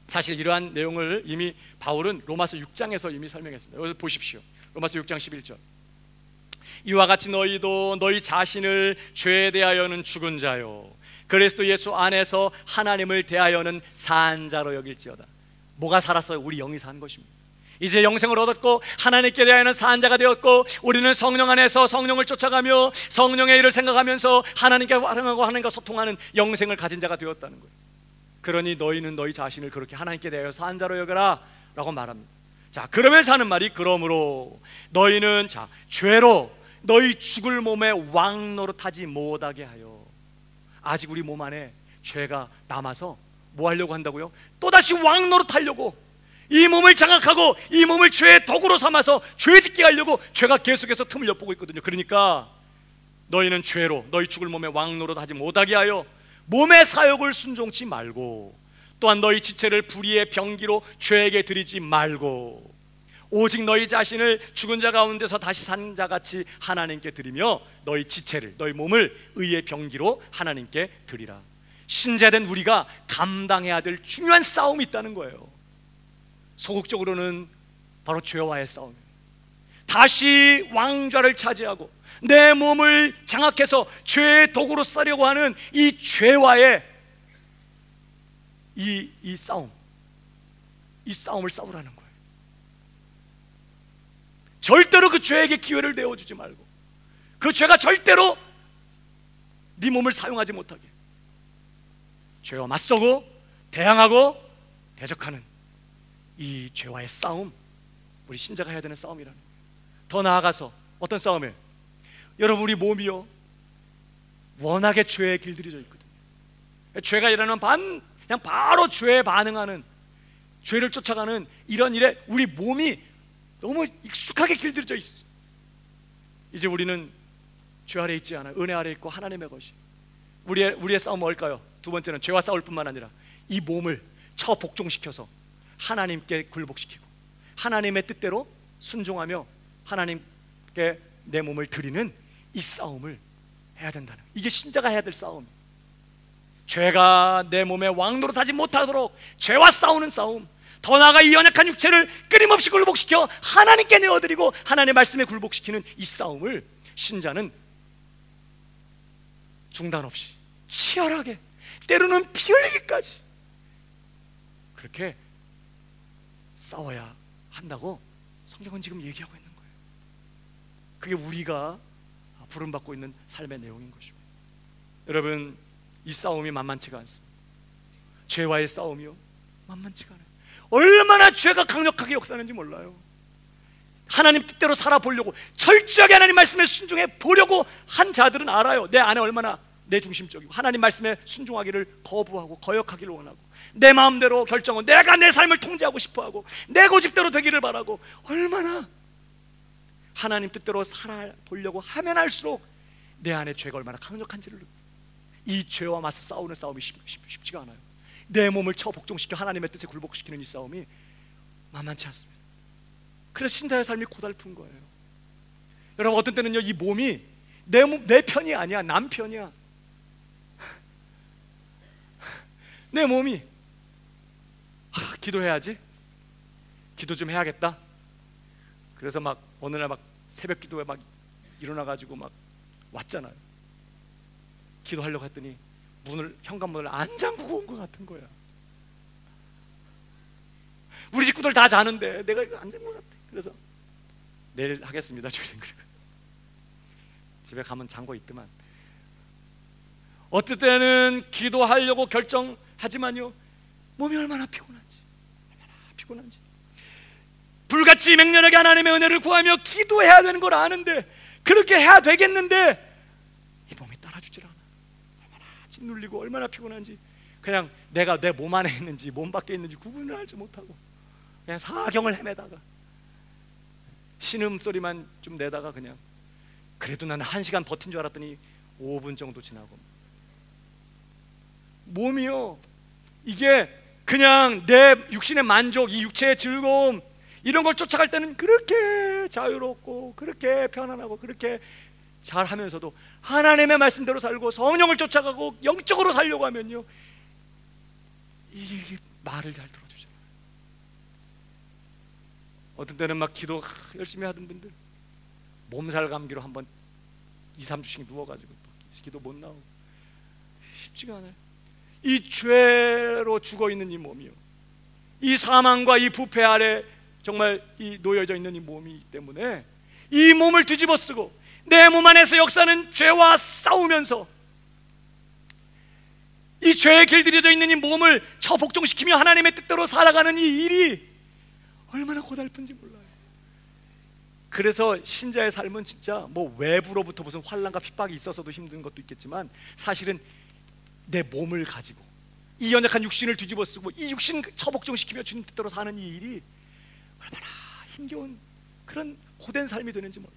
사실 이러한 내용을 이미 바울은 로마서 6장에서 이미 설명했습니다. 여기서 보십시오. 로마서 6장 11절. 이와 같이 너희도 너희 자신을 죄에 대하여는 죽은 자요 그리스도 예수 안에서 하나님을 대하여는 산 자로 여길지어다. 뭐가 살았어요? 우리 영이 산 것입니다. 이제 영생을 얻었고 하나님께 대하여는 산 자가 되었고, 우리는 성령 안에서 성령을 쫓아가며 성령의 일을 생각하면서 하나님께 활용하고 하나님과 소통하는 영생을 가진 자가 되었다는 거예요. 그러니 너희는 너희 자신을 그렇게 하나님께 대하여 산 자로 여겨라 라고 말합니다. 자, 그러면서 하는 말이, 그러므로 너희는 죄로 너희 죽을 몸에 왕노릇하지 못하게 하여. 아직 우리 몸 안에 죄가 남아서 뭐 하려고 한다고요? 또다시 왕노릇하려고, 이 몸을 장악하고 이 몸을 죄의 도구로 삼아서 죄짓게 하려고 죄가 계속해서 틈을 엿보고 있거든요. 그러니까 너희는 죄로 너희 죽을 몸에 왕노릇하지 못하게 하여 몸의 사욕을 순종치 말고, 또한 너희 지체를 불의의 병기로 죄에게 드리지 말고, 오직 너희 자신을 죽은 자 가운데서 다시 산 자같이 하나님께 드리며 너희 지체를, 너희 몸을 의의 병기로 하나님께 드리라. 신자된 우리가 감당해야 될 중요한 싸움이 있다는 거예요. 소극적으로는 바로 죄와의 싸움이에요. 다시 왕좌를 차지하고 내 몸을 장악해서 죄의 도구로 쓰려고 하는 이 죄와의 이 싸움, 이 싸움을 싸우라는 거예요. 절대로 그 죄에게 기회를 내어주지 말고, 그 죄가 절대로 네 몸을 사용하지 못하게 죄와 맞서고 대항하고 대적하는 이 죄와의 싸움, 우리 신자가 해야 되는 싸움이라는 거예요. 더 나아가서 어떤 싸움이에요? 여러분, 우리 몸이요, 워낙에 죄에 길들여져 있거든요. 죄가 일어나면 그냥 바로 죄에 반응하는, 죄를 쫓아가는 이런 일에 우리 몸이 너무 익숙하게 길들여져 있어. 이제 우리는 죄 아래 있지 않아요. 은혜 아래 있고 하나님의 것이. 우리의 싸움은 뭘까요? 두 번째는 죄와 싸울 뿐만 아니라 이 몸을 처복종시켜서 하나님께 굴복시키고 하나님의 뜻대로 순종하며 하나님께 내 몸을 드리는 이 싸움을 해야 된다는, 이게 신자가 해야 될 싸움. 죄가 내 몸에 왕노릇하지 못하도록 죄와 싸우는 싸움, 더 나아가 이 연약한 육체를 끊임없이 굴복시켜 하나님께 내어드리고 하나님의 말씀에 굴복시키는 이 싸움을 신자는 중단 없이 치열하게, 때로는 피 흘리기까지 그렇게 싸워야 한다고 성경은 지금 얘기하고 있는 거예요. 그게 우리가 부름받고 있는 삶의 내용인 것입니다. 여러분, 이 싸움이 만만치가 않습니다. 죄와의 싸움이요, 만만치가 않아요. 얼마나 죄가 강력하게 역사하는지 몰라요. 하나님 뜻대로 살아보려고 철저하게 하나님 말씀에 순종해 보려고 한 자들은 알아요. 내 안에 얼마나 내 중심적이고 하나님 말씀에 순종하기를 거부하고 거역하기를 원하고, 내 마음대로 결정하고 내가 내 삶을 통제하고 싶어하고 내 고집대로 되기를 바라고, 얼마나 하나님 뜻대로 살아보려고 하면 할수록 내 안에 죄가 얼마나 강력한지를, 이 죄와 맞서 싸우는 싸움이 쉽지가 않아요. 내 몸을 처복종시켜 하나님의 뜻에 굴복시키는 이 싸움이 만만치 않습니다. 그래서 신자의 삶이 고달픈 거예요. 여러분, 어떤 때는요, 이 몸이 내 편이 아니야, 남 편이야. 내 몸이 기도해야지, 기도 좀 해야겠다, 그래서 막 어느 날 막 새벽 기도에 막 일어나가지고 막 왔잖아요. 기도하려고 했더니 현관문을 안 잠그고 온 것 같은 거야. 우리 식구들 다 자는데 내가 이거 안 잠그고 같아. 그래서 내일 하겠습니다 주님. 그리고 집에 가면 잠궈 있더만. 어떨 때는 기도하려고 결정하지만요, 몸이 얼마나 피곤한지, 불같이 맹렬하게 하나님의 은혜를 구하며 기도해야 되는 걸 아는데, 그렇게 해야 되겠는데 이 몸이 따라주질 않아. 얼마나 짓눌리고 얼마나 피곤한지, 그냥 내가 내 몸 안에 있는지 몸 밖에 있는지 구분을 알지 못하고 그냥 사경을 헤매다가 신음소리만 좀 내다가 그냥 그래도 나는 1시간 버틴 줄 알았더니 5분 정도 지나고, 몸이요, 이게 그냥 내 육신의 만족, 이 육체의 즐거움, 이런 걸 쫓아갈 때는 그렇게 자유롭고 그렇게 편안하고 그렇게 잘하면서도 하나님의 말씀대로 살고 성령을 쫓아가고 영적으로 살려고 하면요, 이 말을 잘 들어주잖아요. 어떤 때는 막 기도 열심히 하던 분들 몸살 감기로 한번 2-3주씩 누워가지고 기도 못 나오고, 쉽지가 않아요. 이 죄로 죽어있는 이 몸이요, 이 사망과 이 부패 아래 정말 이 놓여져 있는 이 몸이기 때문에 이 몸을 뒤집어 쓰고 내 몸 안에서 역사는 죄와 싸우면서 이 죄에 길들여져 있는 이 몸을 처복종시키며 하나님의 뜻대로 살아가는 이 일이 얼마나 고달픈지 몰라요. 그래서 신자의 삶은 진짜 뭐 외부로부터 무슨 환난과 핍박이 있어서도 힘든 것도 있겠지만, 사실은 내 몸을 가지고 이 연약한 육신을 뒤집어 쓰고 이 육신 처복종시키며 주님 뜻대로 사는 이 일이 얼마나 힘겨운 그런 고된 삶이 되는지 몰라요.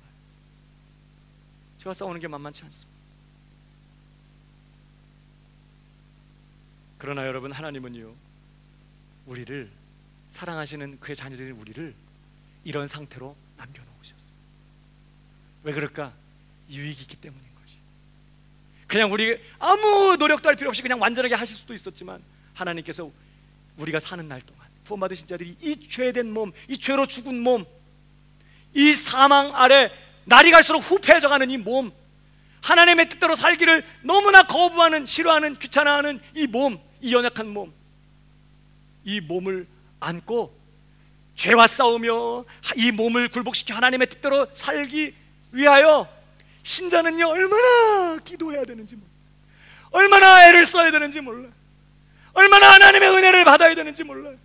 제가 싸우는 게 만만치 않습니다. 그러나 여러분, 하나님은요, 우리를 사랑하시는 그의 자녀들인 우리를 이런 상태로 남겨놓으셨어요. 왜 그럴까? 유익이 있기 때문인 것이. 그냥 우리 아무 노력도 할 필요 없이 그냥 완전하게 하실 수도 있었지만, 하나님께서 우리가 사는 날 동안 구원받으신 자들이 이 죄된 몸, 이 죄로 죽은 몸, 이 사망 아래 날이 갈수록 후패해져가는 이 몸, 하나님의 뜻대로 살기를 너무나 거부하는, 싫어하는, 귀찮아하는 이 몸, 이 연약한 몸, 이 몸을 안고 죄와 싸우며 이 몸을 굴복시켜 하나님의 뜻대로 살기 위하여 신자는요, 얼마나 기도해야 되는지 몰라요. 얼마나 애를 써야 되는지 몰라요. 얼마나 하나님의 은혜를 받아야 되는지 몰라요.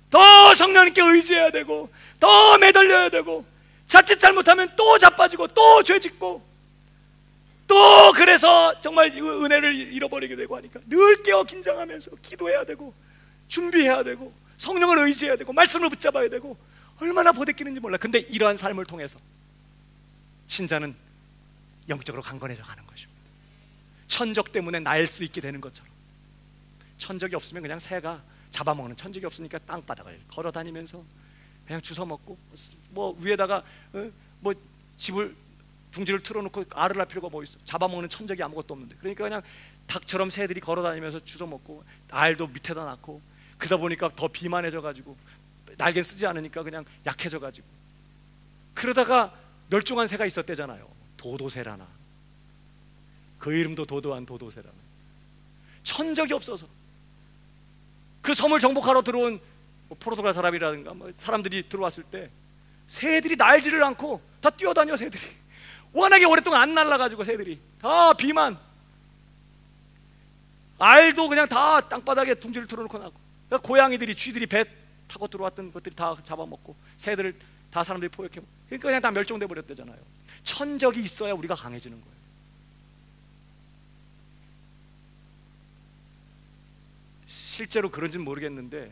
더 성령님께 의지해야 되고, 더 매달려야 되고, 자칫 잘못하면 또 자빠지고 또 죄짓고, 또 그래서 정말 은혜를 잃어버리게 되고 하니까 늘 깨어 긴장하면서 기도해야 되고, 준비해야 되고, 성령을 의지해야 되고, 말씀을 붙잡아야 되고, 얼마나 보대끼는지 몰라요. 근데 이러한 삶을 통해서 신자는 영적으로 강건해져 가는 것입니다. 천적 때문에 날 수 있게 되는 것처럼, 천적이 없으면 그냥 새가 잡아먹는, 천적이 없으니까 땅바닥을 걸어다니면서 그냥 주워 먹고, 뭐 위에다가 뭐 집을 둥지를 틀어놓고 알을 할 필요가 뭐 있어. 잡아먹는 천적이 아무것도 없는데, 그러니까 그냥 닭처럼 새들이 걸어다니면서 주워 먹고 알도 밑에다 낳고, 그러다 보니까 더 비만해져가지고 날개는 쓰지 않으니까 그냥 약해져가지고, 그러다가 멸종한 새가 있었대잖아요. 도도새라나, 그 이름도 도도한 도도새라나. 천적이 없어서 그 섬을 정복하러 들어온 포르투갈 사람이라든가 뭐 사람들이 들어왔을 때 새들이 날지를 않고 다 뛰어다녀. 새들이 워낙에 오랫동안 안 날라가지고 새들이 다 비만, 알도 그냥 다 땅바닥에 둥지를 틀어놓고 나고, 그러니까 고양이들이, 쥐들이 배 타고 들어왔던 것들이 다 잡아먹고, 새들을 다 사람들이 포획해, 그러니까 그냥 다 멸종돼 버렸대잖아요. 천적이 있어야 우리가 강해지는 거예요. 실제로 그런지는 모르겠는데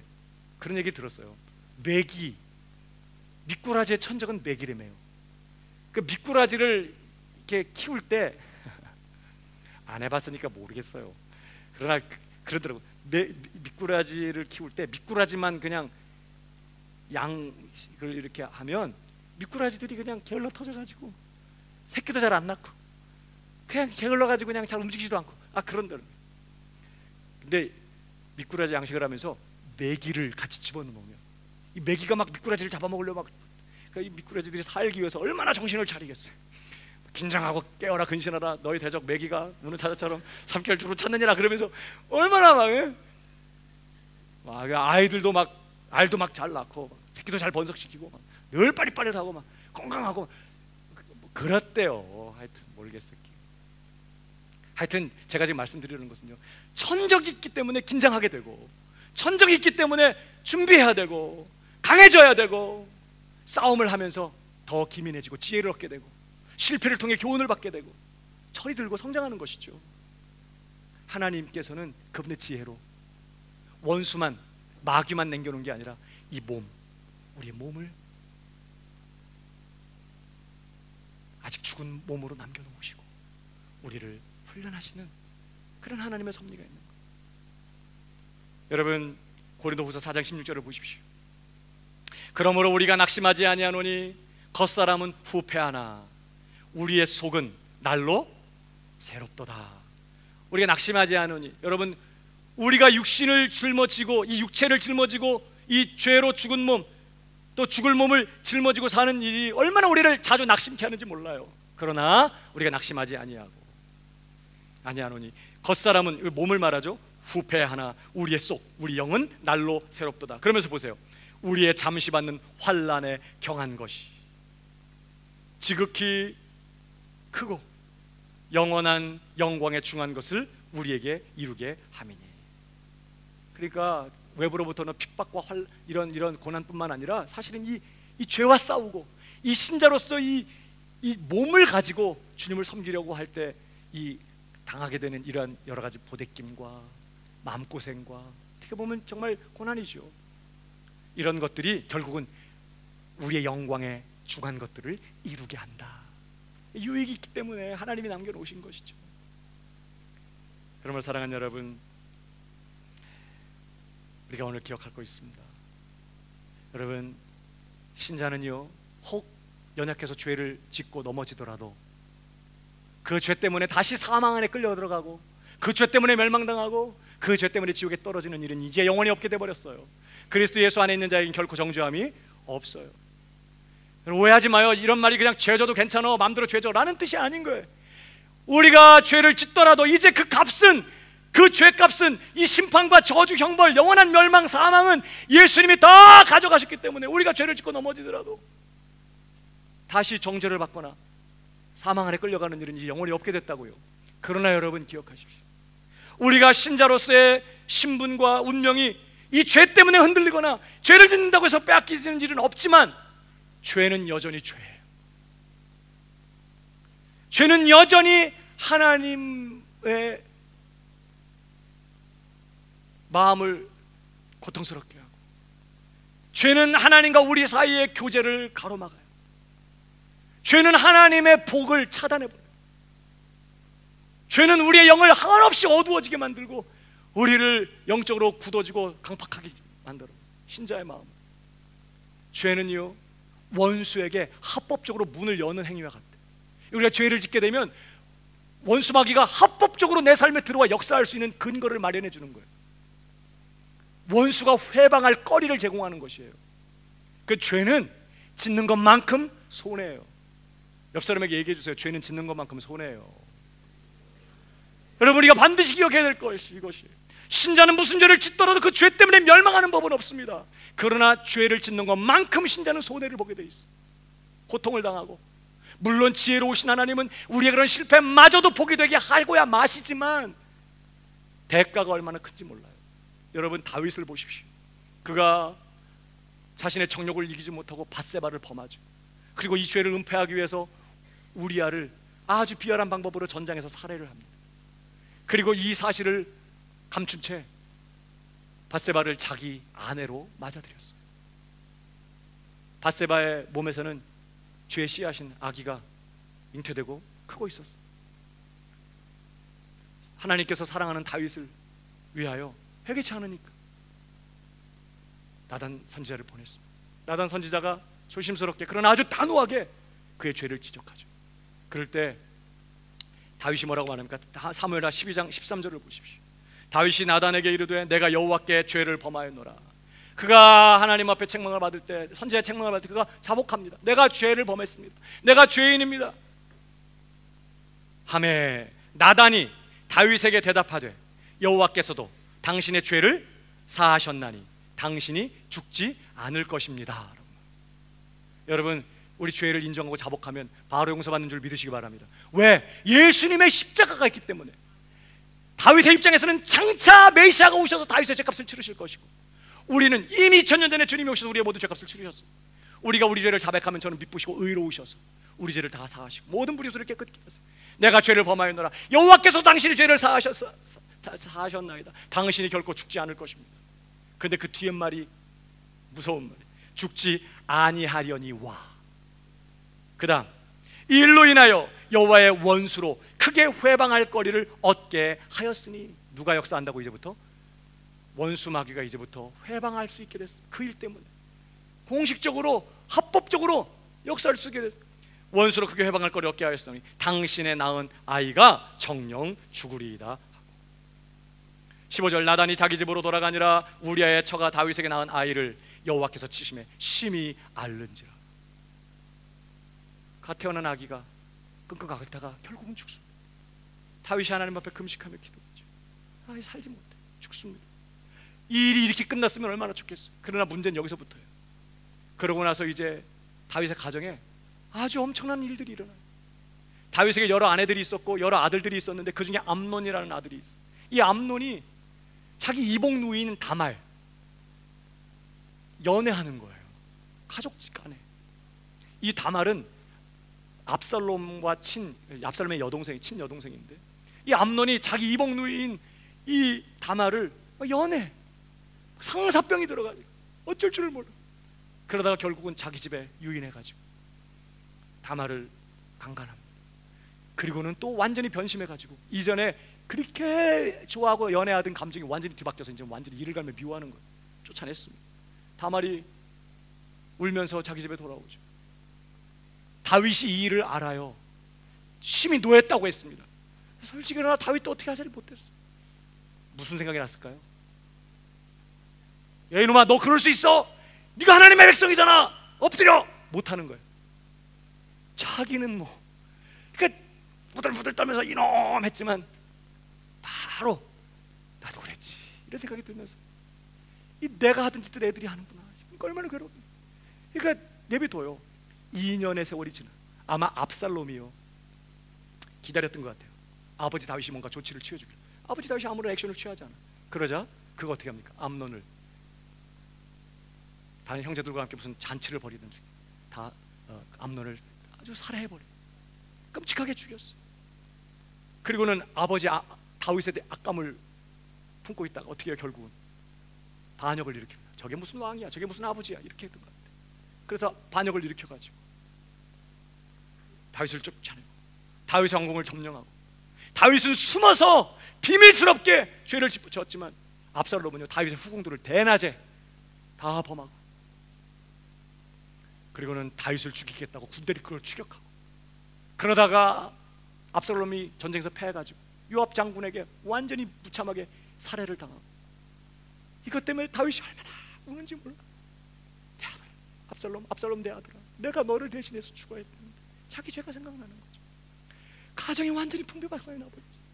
그런 얘기 들었어요. 메기, 미꾸라지의 천적은 메기래매요. 그 미꾸라지를 이렇게 키울 때 안 해봤으니까 모르겠어요. 그러나 그러더라고. 미꾸라지를 키울 때 미꾸라지만 그냥 양을 이렇게 하면 미꾸라지들이 그냥 게을러 터져가지고 새끼도 잘 안 낳고 그냥 게을러가지고 그냥 잘 움직이지도 않고, 그런다는 거예요. 근데 미꾸라지 양식을 하면서 메기를 같이 집어넣으면 이 메기가 막 미꾸라지를 잡아먹으려고 막 그러니까 이 미꾸라지들이 살기 위해서 얼마나 정신을 차리겠어요. 긴장하고 깨어라 근신하라 너희 대적 메기가 우는 사자처럼 3개월 주로 찾느니라 그러면서 얼마나 막 아이들도 막 알도 막 잘 낳고 새끼도 잘 번성시키고 늘 빠릿빠릿하고 막 건강하고 그렇대요. 하여튼 모르겠어요. 하여튼 제가 지금 말씀드리는 것은요, 천적이 있기 때문에 긴장하게 되고, 천적이 있기 때문에 준비해야 되고, 강해져야 되고, 싸움을 하면서 더 기민해지고 지혜를 얻게 되고, 실패를 통해 교훈을 받게 되고, 철이 들고 성장하는 것이죠. 하나님께서는 그분의 지혜로 원수만, 마귀만 남겨놓은 게 아니라 이 몸, 우리의 몸을 아직 죽은 몸으로 남겨놓으시고 우리를 훈련하시는 그런 하나님의 섭리가 있는 거예요. 여러분, 고린도후서 4장 16절을 보십시오. 그러므로 우리가 낙심하지 아니하노니 겉사람은 후패하나 우리의 속은 날로 새롭도다. 우리가 낙심하지 않으니, 여러분, 우리가 육신을 짊어지고 이 육체를 짊어지고 이 죄로 죽은 몸, 또 죽을 몸을 짊어지고 사는 일이 얼마나 우리를 자주 낙심케 하는지 몰라요. 그러나 우리가 낙심하지 아니하노니 겉사람은 몸을 말하죠. 후패하나 우리의 속, 우리 영은 날로 새롭도다. 그러면서 보세요. 우리의 잠시 받는 환난에 경한 것이 지극히 크고 영원한 영광에 중한 것을 우리에게 이루게 함이니. 그러니까 외부로부터는 핍박과 이런 고난뿐만 아니라 사실은 이 죄와 싸우고 이 신자로서 이 몸을 가지고 주님을 섬기려고 할 때 이 당하게 되는 이런 여러 가지 보댓김과 마음고생과 어떻게 보면 정말 고난이죠. 이런 것들이 결국은 우리의 영광에 중한 것들을 이루게 한다. 유익이 있기 때문에 하나님이 남겨놓으신 것이죠. 그러므로 사랑하는 여러분, 우리가 오늘 기억할 거 있습니다. 여러분, 신자는요, 혹 연약해서 죄를 짓고 넘어지더라도 그 죄 때문에 다시 사망 안에 끌려 들어가고 그 죄 때문에 멸망당하고 그 죄 때문에 지옥에 떨어지는 일은 이제 영원히 없게 돼버렸어요. 그리스도 예수 안에 있는 자에게는 결코 정죄함이 없어요. 오해하지 마요. 이런 말이 그냥 죄져도 괜찮아, 마음대로 죄져 라는 뜻이 아닌 거예요. 우리가 죄를 짓더라도 이제 그 값은, 그 죄값은 이 심판과 저주, 형벌, 영원한 멸망, 사망은 예수님이 다 가져가셨기 때문에 우리가 죄를 짓고 넘어지더라도 다시 정죄를 받거나 사망 안에 끌려가는 일은 이제 영원히 없게 됐다고요. 그러나 여러분 기억하십시오. 우리가 신자로서의 신분과 운명이 이 죄 때문에 흔들리거나 죄를 짓는다고 해서 빼앗기는 일은 없지만 죄는 여전히 죄예요. 죄는 여전히 하나님의 마음을 고통스럽게 하고, 죄는 하나님과 우리 사이의 교제를 가로막아요. 죄는 하나님의 복을 차단해버려요. 죄는 우리의 영을 한없이 어두워지게 만들고 우리를 영적으로 굳어지고 강팍하게 만들어요. 신자의 마음. 죄는요, 원수에게 합법적으로 문을 여는 행위와 같아요. 우리가 죄를 짓게 되면 원수 마귀가 합법적으로 내 삶에 들어와 역사할 수 있는 근거를 마련해 주는 거예요. 원수가 회방할 거리를 제공하는 것이에요. 그 죄는 짓는 것만큼 손해예요. 옆 사람에게 얘기해 주세요. 죄는 짓는 것만큼 손해예요. 여러분, 우리가 반드시 기억해야 될 것이 이것이, 신자는 무슨 죄를 짓더라도 그 죄 때문에 멸망하는 법은 없습니다. 그러나 죄를 짓는 것만큼 신자는 손해를 보게 돼 있어요. 고통을 당하고, 물론 지혜로우신 하나님은 우리의 그런 실패마저도 보게 되게 하고야 마시지만 대가가 얼마나 큰지 몰라요. 여러분, 다윗을 보십시오. 그가 자신의 정욕을 이기지 못하고 밧세바를 범하죠. 그리고 이 죄를 은폐하기 위해서 우리아를 아주 비열한 방법으로 전장에서 살해를 합니다. 그리고 이 사실을 감춘 채 밧세바를 자기 아내로 맞아들였어요. 밧세바의 몸에서는 죄의 씨앗인 아기가 잉태되고 크고 있었어요. 하나님께서 사랑하는 다윗을 위하여 회개치 않으니까 나단 선지자를 보냈습니다. 나단 선지자가 조심스럽게 그러나 아주 단호하게 그의 죄를 지적하죠. 그럴 때 다윗이 뭐라고 말합니까? 사무엘하 12장 13절을 보십시오. 다윗이 나단에게 이르되 내가 여호와께 죄를 범하였노라. 그가 하나님 앞에 책망을 받을 때, 선지자의 책망을 받을 때 그가 자복합니다. 내가 죄를 범했습니다. 내가 죄인입니다. 하매 나단이 다윗에게 대답하되 여호와께서도 당신의 죄를 사하셨나니 당신이 죽지 않을 것입니다. 여러분, 우리 죄를 인정하고 자복하면 바로 용서받는 줄 믿으시기 바랍니다. 왜? 예수님의 십자가가 있기 때문에. 다윗의 입장에서는 장차 메시아가 오셔서 다윗의 죄값을 치르실 것이고, 우리는 이미 2000년 전에 주님이 오셔서 우리의 모든 죄값을 치르셨어요. 우리가 우리 죄를 자백하면 저는 미쁘시고 의로우셔서 우리 죄를 다 사하시고 모든 불의소를 깨끗게 하세요. 내가 죄를 범하였노라 여호와께서 당신의 죄를 사하셨나이다. 당신이 결코 죽지 않을 것입니다. 그런데 그 뒤에 말이 무서운 말이에요. 죽지 아니하려니와. 그 다음, 이 일로 인하여 여호와의 원수로 크게 회방할 거리를 얻게 하였으니. 누가 역사한다고? 이제부터 원수 마귀가 이제부터 회방할 수 있게 됐어요. 그 일 때문에 공식적으로 합법적으로 역사를 쓰게 됐어요. 원수로 크게 회방할 거리 얻게 하였으니 당신의 낳은 아이가 정령 죽으리이다. 15절, 나단이 자기 집으로 돌아가니라 우리아의 처가 다윗에게 낳은 아이를 여호와께서 치심에 심히 앓는지라. 갓 태어난 아기가 끙끙 앓다가 결국은 죽습니다. 다윗이 하나님 앞에 금식하며 기도하죠. 아이 살지 못해, 죽습니다. 이 일이 이렇게 끝났으면 얼마나 좋겠어요. 그러나 문제는 여기서부터예요. 그러고 나서 이제 다윗의 가정에 아주 엄청난 일들이 일어나요. 다윗에게 여러 아내들이 있었고 여러 아들들이 있었는데 그 중에 암논이라는 아들이 있어요. 이 암논이 자기 이복 누이인 다말 연애하는 거예요. 가족간에. 이 다말은 압살롬의 친여동생인데 이 암논이 자기 이복 누이인 이 다말을 연애, 상사병이 들어가지고 어쩔 줄을 몰라. 그러다가 결국은 자기 집에 유인해가지고 다말을 강간합니다. 그리고는 또 완전히 변심해가지고 이전에 그렇게 좋아하고 연애하던 감정이 완전히 뒤바뀌어서 이제 완전히 이를 갈며 미워하는 거예요. 쫓아냈습니다. 다말이 울면서 자기 집에 돌아오죠. 다윗이 이 일을 알아요. 심히 노했다고 했습니다. 솔직히 그러나 다윗도 어떻게 하지를 못했어. 무슨 생각이 났을까요? 야 이놈아, 너 그럴 수 있어? 네가 하나님의 백성이잖아. 엎드려. 못하는 거예요. 자기는 그러니까 부들부들 떨면서 이놈 했지만 바로 나도 그랬지 이런 생각이 들면서 내가 하던 짓들 애들이 하는구나. 얼마나 괴로웠어요. 그러니까 내비둬요. 2년의 세월이 지나 아마 압살롬이요 기다렸던 것 같아요. 아버지 다윗이 뭔가 조치를 취해주길. 아버지 다윗이 아무런 액션을 취하지 않아. 그러자 그거 어떻게 합니까? 암논을 다른 형제들과 함께 무슨 잔치를 벌이는 중에 다 암논을 아주 살해해버려. 끔찍하게 죽였어. 그리고는 아버지 다윗에 대해 악감을 품고 있다가 어떻게 해요? 결국은 반역을 일으킵니다. 저게 무슨 왕이야, 저게 무슨 아버지야, 이렇게 했던 것 같아요. 그래서 반역을 일으켜가지고 다윗을 쫓아내고 다윗의 왕궁을 점령하고, 다윗은 숨어서 비밀스럽게 죄를 졌지만 압살롬은요 다윗의 후궁들을 대낮에 다 범하고, 그리고는 다윗을 죽이겠다고 군대를 그걸 추격하고, 그러다가 압살롬이 전쟁에서 패해가지고 요압 장군에게 완전히 무참하게 살해를 당하고, 이것 때문에 다윗이 얼마나 우는지 몰라. 내 아들아, 압살롬 내 아들아, 내가 너를 대신해서 죽어야 했는데. 자기 죄가 생각나는 거죠. 가정이 완전히 풍비박산이 나버렸어요.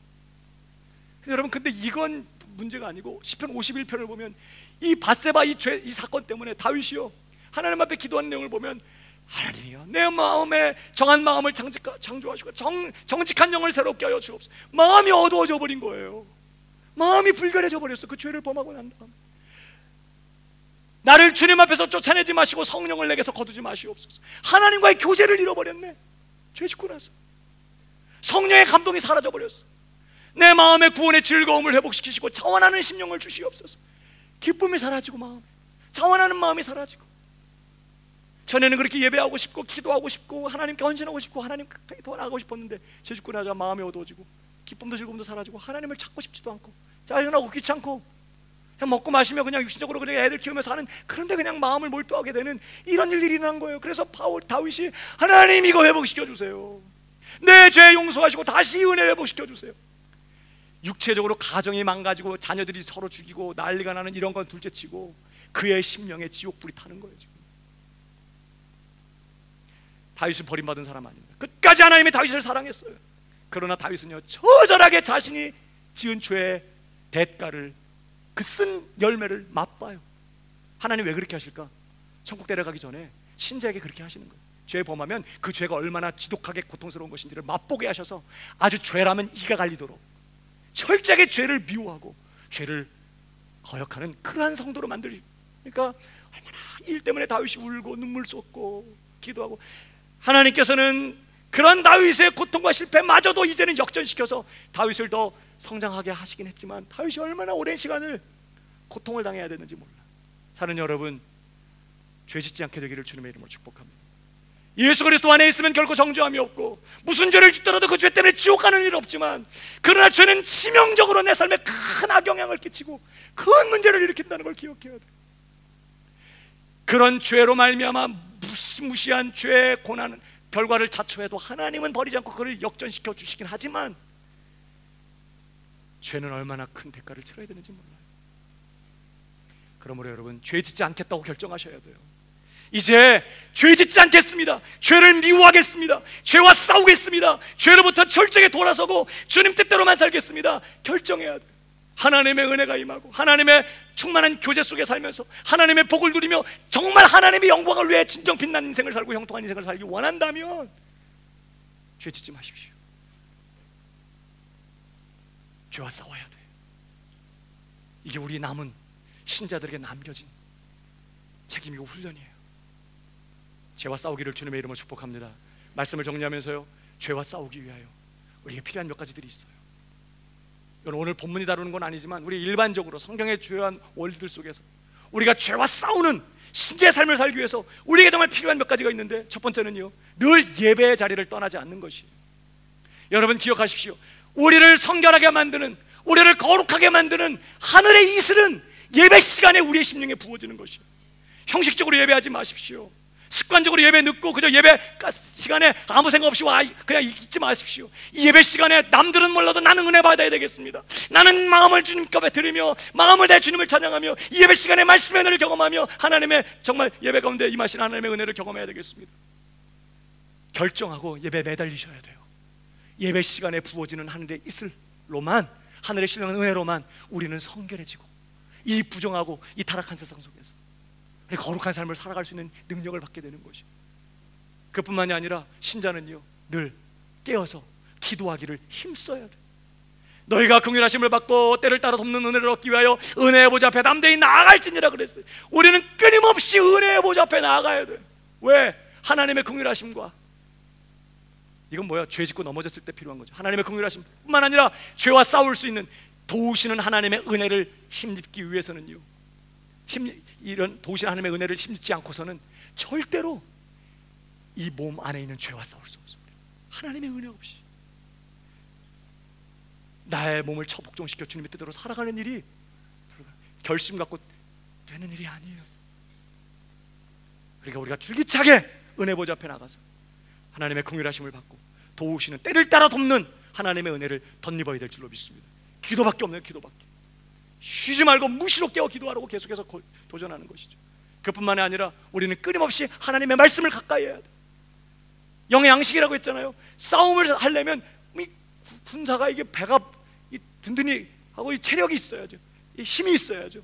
여러분, 근데 이건 문제가 아니고 시편 51편을 보면 이 밧세바 이 사건 때문에 다윗이요 하나님 앞에 기도하는 내용을 보면, 하나님이여 내 마음에 정한 마음을 창조하시고 정직한 영을 새롭게 하여 주옵소서. 마음이 어두워져 버린 거예요. 마음이 불결해져 버렸어. 그 죄를 범하고 난 다음 나를 주님 앞에서 쫓아내지 마시고 성령을 내게서 거두지 마시옵소서. 하나님과의 교제를 잃어버렸네. 죄 짓고 나서 성령의 감동이 사라져 버렸어. 내 마음의 구원의 즐거움을 회복시키시고 자원하는 심령을 주시옵소서. 기쁨이 사라지고 마음에 자원하는 마음이 사라지고, 전에는 그렇게 예배하고 싶고 기도하고 싶고 하나님께 헌신하고 싶고 하나님 가까이 더 나가고 싶었는데 죄 짓고 나자 마음이 어두워지고 기쁨도 즐거움도 사라지고 하나님을 찾고 싶지도 않고 짜증나고 귀찮고 그냥 먹고 마시며 그냥 육신적으로 그냥 애들 키우면서 하는, 그런데 그냥 마음을 몰두하게 되는 이런 일들이 일어난 거예요. 그래서 다윗이 하나님 이거 회복시켜 주세요. 내 죄 용서하시고 다시 은혜 회복시켜 주세요. 육체적으로 가정이 망가지고 자녀들이 서로 죽이고 난리가 나는 이런 건 둘째치고 그의 심령에 지옥불이 타는 거예요. 지금 다윗은 버림받은 사람 아닙니다. 끝까지 하나님이 다윗을 사랑했어요. 그러나 다윗은요, 처절하게 자신이 지은 죄의 대가를, 그 쓴 열매를 맛봐요. 하나님 왜 그렇게 하실까? 천국 데려가기 전에 신자에게 그렇게 하시는 거예요. 죄 범하면 그 죄가 얼마나 지독하게 고통스러운 것인지를 맛보게 하셔서 아주 죄라면 이가 갈리도록 철저하게 죄를 미워하고 죄를 거역하는 그러한 성도로 만들니까 얼마나 일 때문에 다윗이 울고 눈물 쏟고 기도하고, 하나님께서는 그런 다윗의 고통과 실패마저도 이제는 역전시켜서 다윗을 더 성장하게 하시긴 했지만 다윗이 얼마나 오랜 시간을 고통을 당해야 되는지 몰라. 사는 여러분, 죄 짓지 않게 되기를 주님의 이름으로 축복합니다. 예수 그리스도 안에 있으면 결코 정죄함이 없고 무슨 죄를 짓더라도 그 죄 때문에 지옥 가는 일 없지만, 그러나 죄는 치명적으로 내 삶에 큰 악영향을 끼치고 큰 문제를 일으킨다는 걸 기억해야 돼. 그런 죄로 말미암아 무시무시한 죄의 고난 결과를 자초해도 하나님은 버리지 않고 그를 역전시켜 주시긴 하지만 죄는 얼마나 큰 대가를 치러야 되는지 몰라요. 그러므로 여러분, 죄 짓지 않겠다고 결정하셔야 돼요. 이제 죄 짓지 않겠습니다. 죄를 미워하겠습니다. 죄와 싸우겠습니다. 죄로부터 철저하게 돌아서고 주님 뜻대로만 살겠습니다. 결정해야 돼요. 하나님의 은혜가 임하고 하나님의 충만한 교제 속에 살면서 하나님의 복을 누리며 정말 하나님의 영광을 위해 진정 빛난 인생을 살고 형통한 인생을 살기 원한다면 죄 짓지 마십시오. 죄와 싸워야 돼요. 이게 우리 남은 신자들에게 남겨진 책임이고 훈련이에요. 죄와 싸우기를 주님의 이름으로 축복합니다. 말씀을 정리하면서요, 죄와 싸우기 위하여 우리에게 필요한 몇 가지들이 있어요. 이건 오늘 본문이 다루는 건 아니지만 우리 일반적으로 성경의 주요한 원리들 속에서 우리가 죄와 싸우는 신자의 삶을 살기 위해서 우리에게 정말 필요한 몇 가지가 있는데, 첫 번째는요, 늘 예배의 자리를 떠나지 않는 것이에요. 여러분 기억하십시오. 우리를 성결하게 만드는, 우리를 거룩하게 만드는 하늘의 이슬은 예배 시간에 우리의 심령에 부어지는 것이에요. 형식적으로 예배하지 마십시오. 습관적으로 예배 늦고 그저 예배 시간에 아무 생각 없이 와 그냥 있지 마십시오. 이 예배 시간에 남들은 몰라도 나는 은혜 받아야 되겠습니다. 나는 마음을 주님께 드리며 마음을 다해 주님을 찬양하며 이 예배 시간에 말씀의 은혜를 경험하며 하나님의 정말 예배 가운데 임하신 하나님의 은혜를 경험해야 되겠습니다. 결정하고 예배에 매달리셔야 돼요. 예배 시간에 부어지는 하늘의 이슬로만, 하늘의 신령한 은혜로만 우리는 성결해지고 이 부정하고 이 타락한 세상 속에서 거룩한 삶을 살아갈 수 있는 능력을 받게 되는 것이에요. 그뿐만이 아니라 신자는요, 늘 깨어서 기도하기를 힘써야 돼. 너희가 긍휼하심을 받고 때를 따라 돕는 은혜를 얻기 위하여 은혜의 보좌 앞에 담대히 나아갈지니라 그랬어요. 우리는 끊임없이 은혜의 보좌 앞에 나아가야 돼. 왜? 하나님의 긍휼하심과, 이건 뭐야? 죄 짓고 넘어졌을 때 필요한 거죠. 하나님의 긍휼하심 뿐만 아니라 죄와 싸울 수 있는 도우시는 하나님의 은혜를 힘입기 위해서는요, 이런 도우시는 하나님의 은혜를 힘입지 않고서는 절대로 이 몸 안에 있는 죄와 싸울 수 없어요. 하나님의 은혜 없이 나의 몸을 처복종시켜 주님의 뜻대로 살아가는 일이 결심 갖고 되는 일이 아니에요. 그러니까 우리가 줄기차게 은혜 보좌 앞에 나가서 하나님의 긍휼하심을 받고 도우시는 때를 따라 돕는 하나님의 은혜를 덧입어야 될 줄로 믿습니다. 기도밖에 없네요. 기도밖에. 쉬지 말고 무시로 깨어 기도하라고 계속해서 도전하는 것이죠. 그뿐만이 아니라 우리는 끊임없이 하나님의 말씀을 가까이 해야 돼. 영의 양식이라고 했잖아요. 싸움을 하려면 이 군사가 이게 배가 든든히 하고 이 체력이 있어야죠. 이 힘이 있어야죠.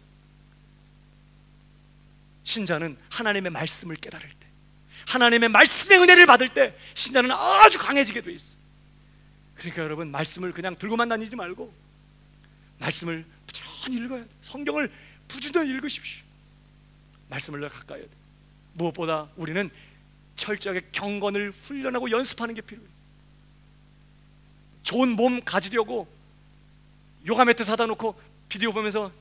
신자는 하나님의 말씀을 깨달을 때, 하나님의 말씀의 은혜를 받을 때 신자는 아주 강해지게 돼 있어요. 그러니까 여러분, 말씀을 그냥 들고만 다니지 말고 말씀을 부지런히 읽어야 돼. 성경을 부지런히 읽으십시오. 말씀을 가까이 해야 돼. 무엇보다 우리는 철저하게 경건을 훈련하고 연습하는 게 필요해요. 좋은 몸 가지려고 요가 매트 사다 놓고 비디오 보면서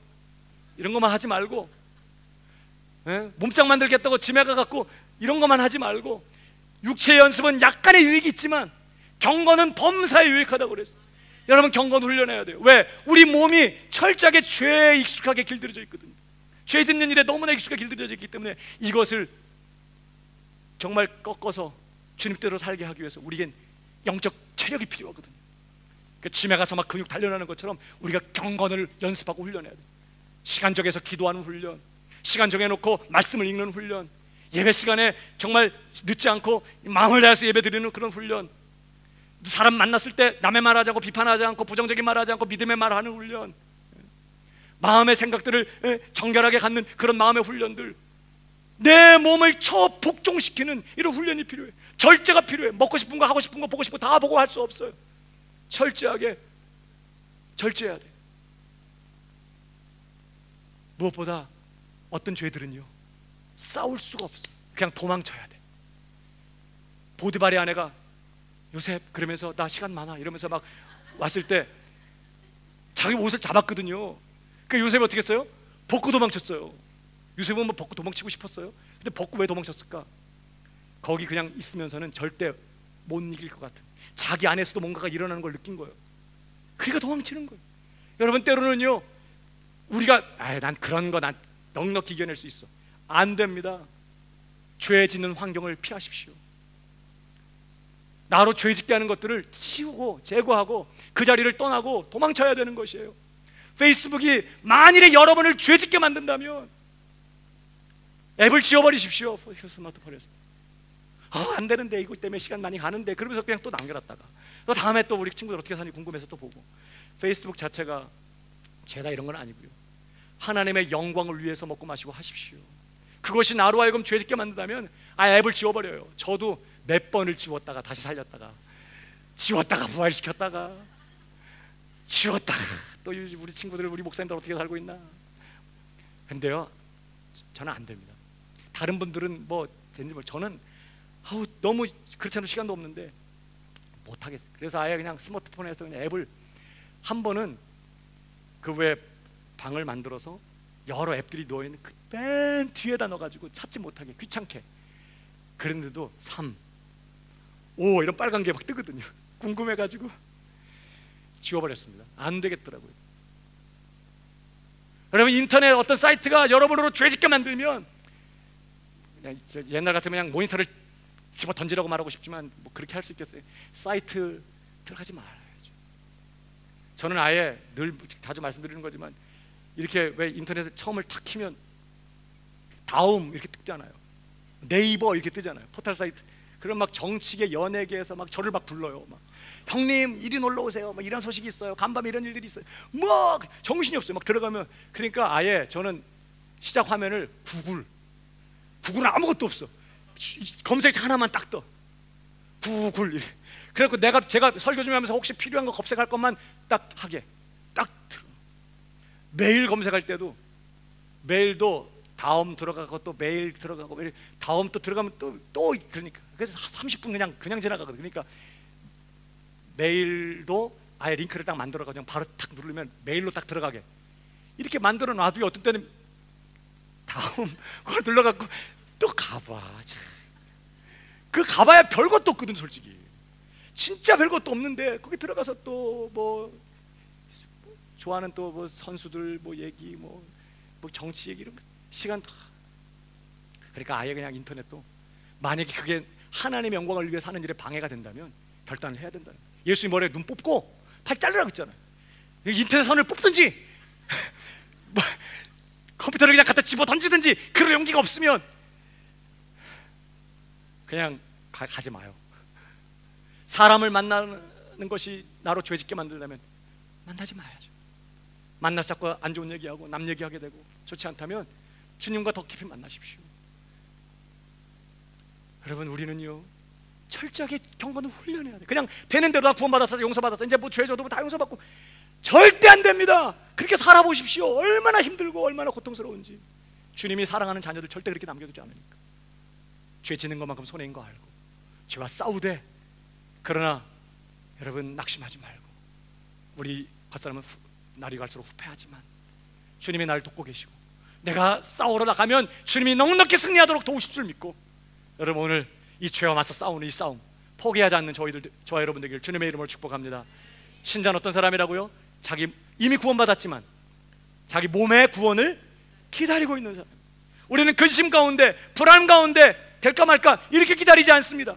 이런 것만 하지 말고, 몸짱 만들겠다고 짐에 가갖고 이런 것만 하지 말고, 육체의 연습은 약간의 유익이 있지만 경건은 범사에 유익하다고 그랬어요. 여러분, 경건 훈련해야 돼요. 왜? 우리 몸이 철저하게 죄에 익숙하게 길들여져 있거든요. 죄 짓는 일에 너무나 익숙하게 길들여져 있기 때문에 이것을 정말 꺾어서 주님대로 살게 하기 위해서 우리에겐 영적 체력이 필요하거든요. 짐에 가서 막 근육 단련하는 것처럼 우리가 경건을 연습하고 훈련해야 돼. 시간 정해서 기도하는 훈련, 시간 정해놓고 말씀을 읽는 훈련, 예배 시간에 정말 늦지 않고 마음을 다해서 예배 드리는 그런 훈련, 사람 만났을 때 남의 말하지 않고 비판하지 않고 부정적인 말하지 않고 믿음의 말하는 훈련, 마음의 생각들을 정결하게 갖는 그런 마음의 훈련들, 내 몸을 초복종시키는 이런 훈련이 필요해. 절제가 필요해. 먹고 싶은 거, 하고 싶은 거, 보고 싶은 거 다 보고 할 수 없어요. 철저하게 절제해야 돼. 무엇보다 어떤 죄들은요, 싸울 수가 없어. 그냥 도망쳐야 돼. 보디발의 아내가 요셉 그러면서 나 시간 많아 이러면서 막 왔을 때 자기 옷을 잡았거든요. 그 요셉이 어떻게 했어요? 벗고 도망쳤어요. 요셉은 뭐 벗고 도망치고 싶었어요? 근데 벗고 왜 도망쳤을까? 거기 그냥 있으면서는 절대 못 이길 것 같은, 자기 안에서도 뭔가가 일어나는 걸 느낀 거예요. 그러니까 도망치는 거예요. 여러분, 때로는요 우리가 난 그런 거 난 넉넉히 이겨낼 수 있어. 안 됩니다. 죄 짓는 환경을 피하십시오. 나로 죄 짓게 하는 것들을 치우고 제거하고 그 자리를 떠나고 도망쳐야 되는 것이에요. 페이스북이 만일에 여러분을 죄 짓게 만든다면 앱을 지워버리십시오. 스마트폰에서. 안 되는데, 이것 때문에 시간 많이 가는데, 그러면서 그냥 또 남겨놨다가 또 다음에 또 우리 친구들 어떻게 사는지 궁금해서 또 보고. 페이스북 자체가 죄다 이런 건 아니고요, 하나님의 영광을 위해서 먹고 마시고 하십시오. 그것이 나로 하여금 죄 짓게 만든다면 앱을 지워버려요. 저도 몇 번을 지웠다가 다시 살렸다가 지웠다가 부활시켰다가 지웠다가 또 우리 친구들, 우리 목사님들 어떻게 살고 있나. 근데요 저는 안 됩니다. 다른 분들은 뭐 되는지 모르겠어요. 저는 너무 그렇잖아요. 시간도 없는데 못하겠어요. 그래서 아예 그냥 스마트폰에서 그냥 앱을 한 번은 그 왜 방을 만들어서 여러 앱들이 누워있는 그 맨 뒤에다 넣어가지고 찾지 못하게 귀찮게, 그런데도 3, 5 이런 빨간 게 막 뜨거든요. 궁금해가지고 지워버렸습니다. 안 되겠더라고요. 여러분, 인터넷 어떤 사이트가 여러분으로 죄짓게 만들면 그냥 옛날 같으면 그냥 모니터를 집어 던지라고 말하고 싶지만 뭐 그렇게 할 수 있겠어요? 사이트 들어가지 말아야죠. 저는 아예 늘 자주 말씀드리는 거지만 이렇게 왜 인터넷을 처음을 탁 키면 다음 이렇게 뜨잖아요. 네이버 이렇게 뜨잖아요. 포털 사이트. 그럼 막 정치계, 연예계에서 막 저를 막 불러요. 막 형님 이리 놀러 오세요. 막 이런 소식이 있어요. 간밤에 이런 일들이 있어요. 뭐 정신이 없어요. 막 들어가면. 그러니까 아예 저는 시작 화면을 구글은 아무것도 없어. 검색 하나만 딱 떠. 구글. 그래갖고 제가 설교 좀 하면서 혹시 필요한 거 검색할 것만 딱 하게 딱 들어. 메일 검색할 때도 메일도 다음 들어가고 또 메일 들어가고 다음 또 들어가면 또 그러니까 그래서 30분 그냥 지나가거든. 그러니까 메일도 아예 링크를 딱 만들어가지고 그냥 바로 딱 누르면 메일로 딱 들어가게 이렇게 만들어 놔두고 어떤 때는 다음 그걸 눌러갖고 또 가봐. 그 가봐야 별것도 없거든. 솔직히 진짜 별것도 없는데 거기 들어가서 또 뭐 좋아하는 또 뭐 선수들 뭐 얘기 뭐 정치 얘기 이런 거 시간 다. 그러니까 아예 그냥 인터넷도 만약에 그게 하나님의 영광을 위해 사는 일에 방해가 된다면 결단을 해야 된다는 거예요. 예수님 머리에 눈 뽑고 팔 자르라고 했잖아요. 인터넷 선을 뽑든지 뭐 컴퓨터를 그냥 갖다 집어 던지든지 그럴 용기가 없으면 그냥 가지 마요. 사람을 만나는 것이 나로 죄짓게 만들려면 만나지 마야죠. 만나서 자꾸 안 좋은 얘기하고 남 얘기하게 되고 좋지 않다면 주님과 더 깊이 만나십시오. 여러분, 우리는요 철저하게 경건을 훈련해야 돼. 그냥 되는 대로 다 구원받았어, 용서받았어, 이제 뭐 죄 져도 다 용서받고 절대 안 됩니다. 그렇게 살아보십시오. 얼마나 힘들고 얼마나 고통스러운지. 주님이 사랑하는 자녀들 절대 그렇게 남겨두지 않으니까. 죄 짓는 것만큼 손해인 거 알고 죄와 싸우되, 그러나 여러분 낙심하지 말고, 우리 겉사람은 날이 갈수록 후패하지만 주님이 나를 돕고 계시고 내가 싸우러 나가면 주님이 넉넉히 승리하도록 도우실 줄 믿고, 여러분 오늘 이 죄와 맞서 싸우는 이 싸움 포기하지 않는 저와 여러분 되길 주님의 이름으로 축복합니다. 신자는 어떤 사람이라고요? 자기 이미 구원받았지만 자기 몸의 구원을 기다리고 있는 사람. 우리는 근심 가운데 불안 가운데 될까 말까 이렇게 기다리지 않습니다.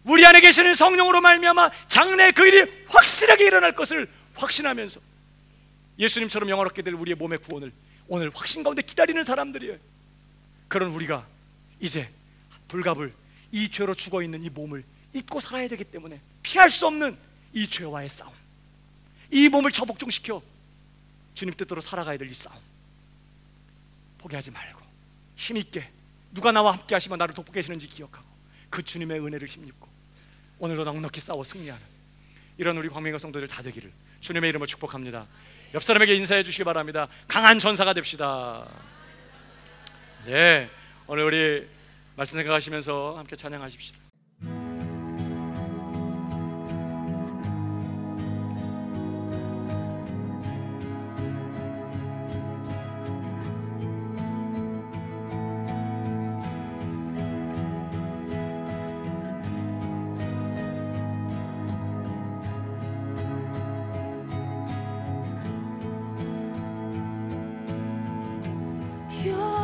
우리 안에 계시는 성령으로 말미암아 장래 그 일이 확실하게 일어날 것을 확신하면서 예수님처럼 영화롭게 될 우리의 몸의 구원을 오늘 확신 가운데 기다리는 사람들이에요. 그런 우리가 이제 불갑을 이 죄로 죽어있는 이 몸을 입고 살아야 되기 때문에 피할 수 없는 이 죄와의 싸움, 이 몸을 처복종시켜 주님 뜻대로 살아가야 될 이 싸움, 포기하지 말고 힘있게 누가 나와 함께 하시며 나를 돕고 계시는지 기억하고 그 주님의 은혜를 힘입고 오늘도 넉넉히 싸워 승리하는 이런 우리 광명과 성도들 다 되기를 주님의 이름으로 축복합니다. 옆 사람에게 인사해 주시기 바랍니다. 강한 전사가 됩시다. 네, 오늘 우리 말씀 생각하시면서 함께 찬양하십시다. You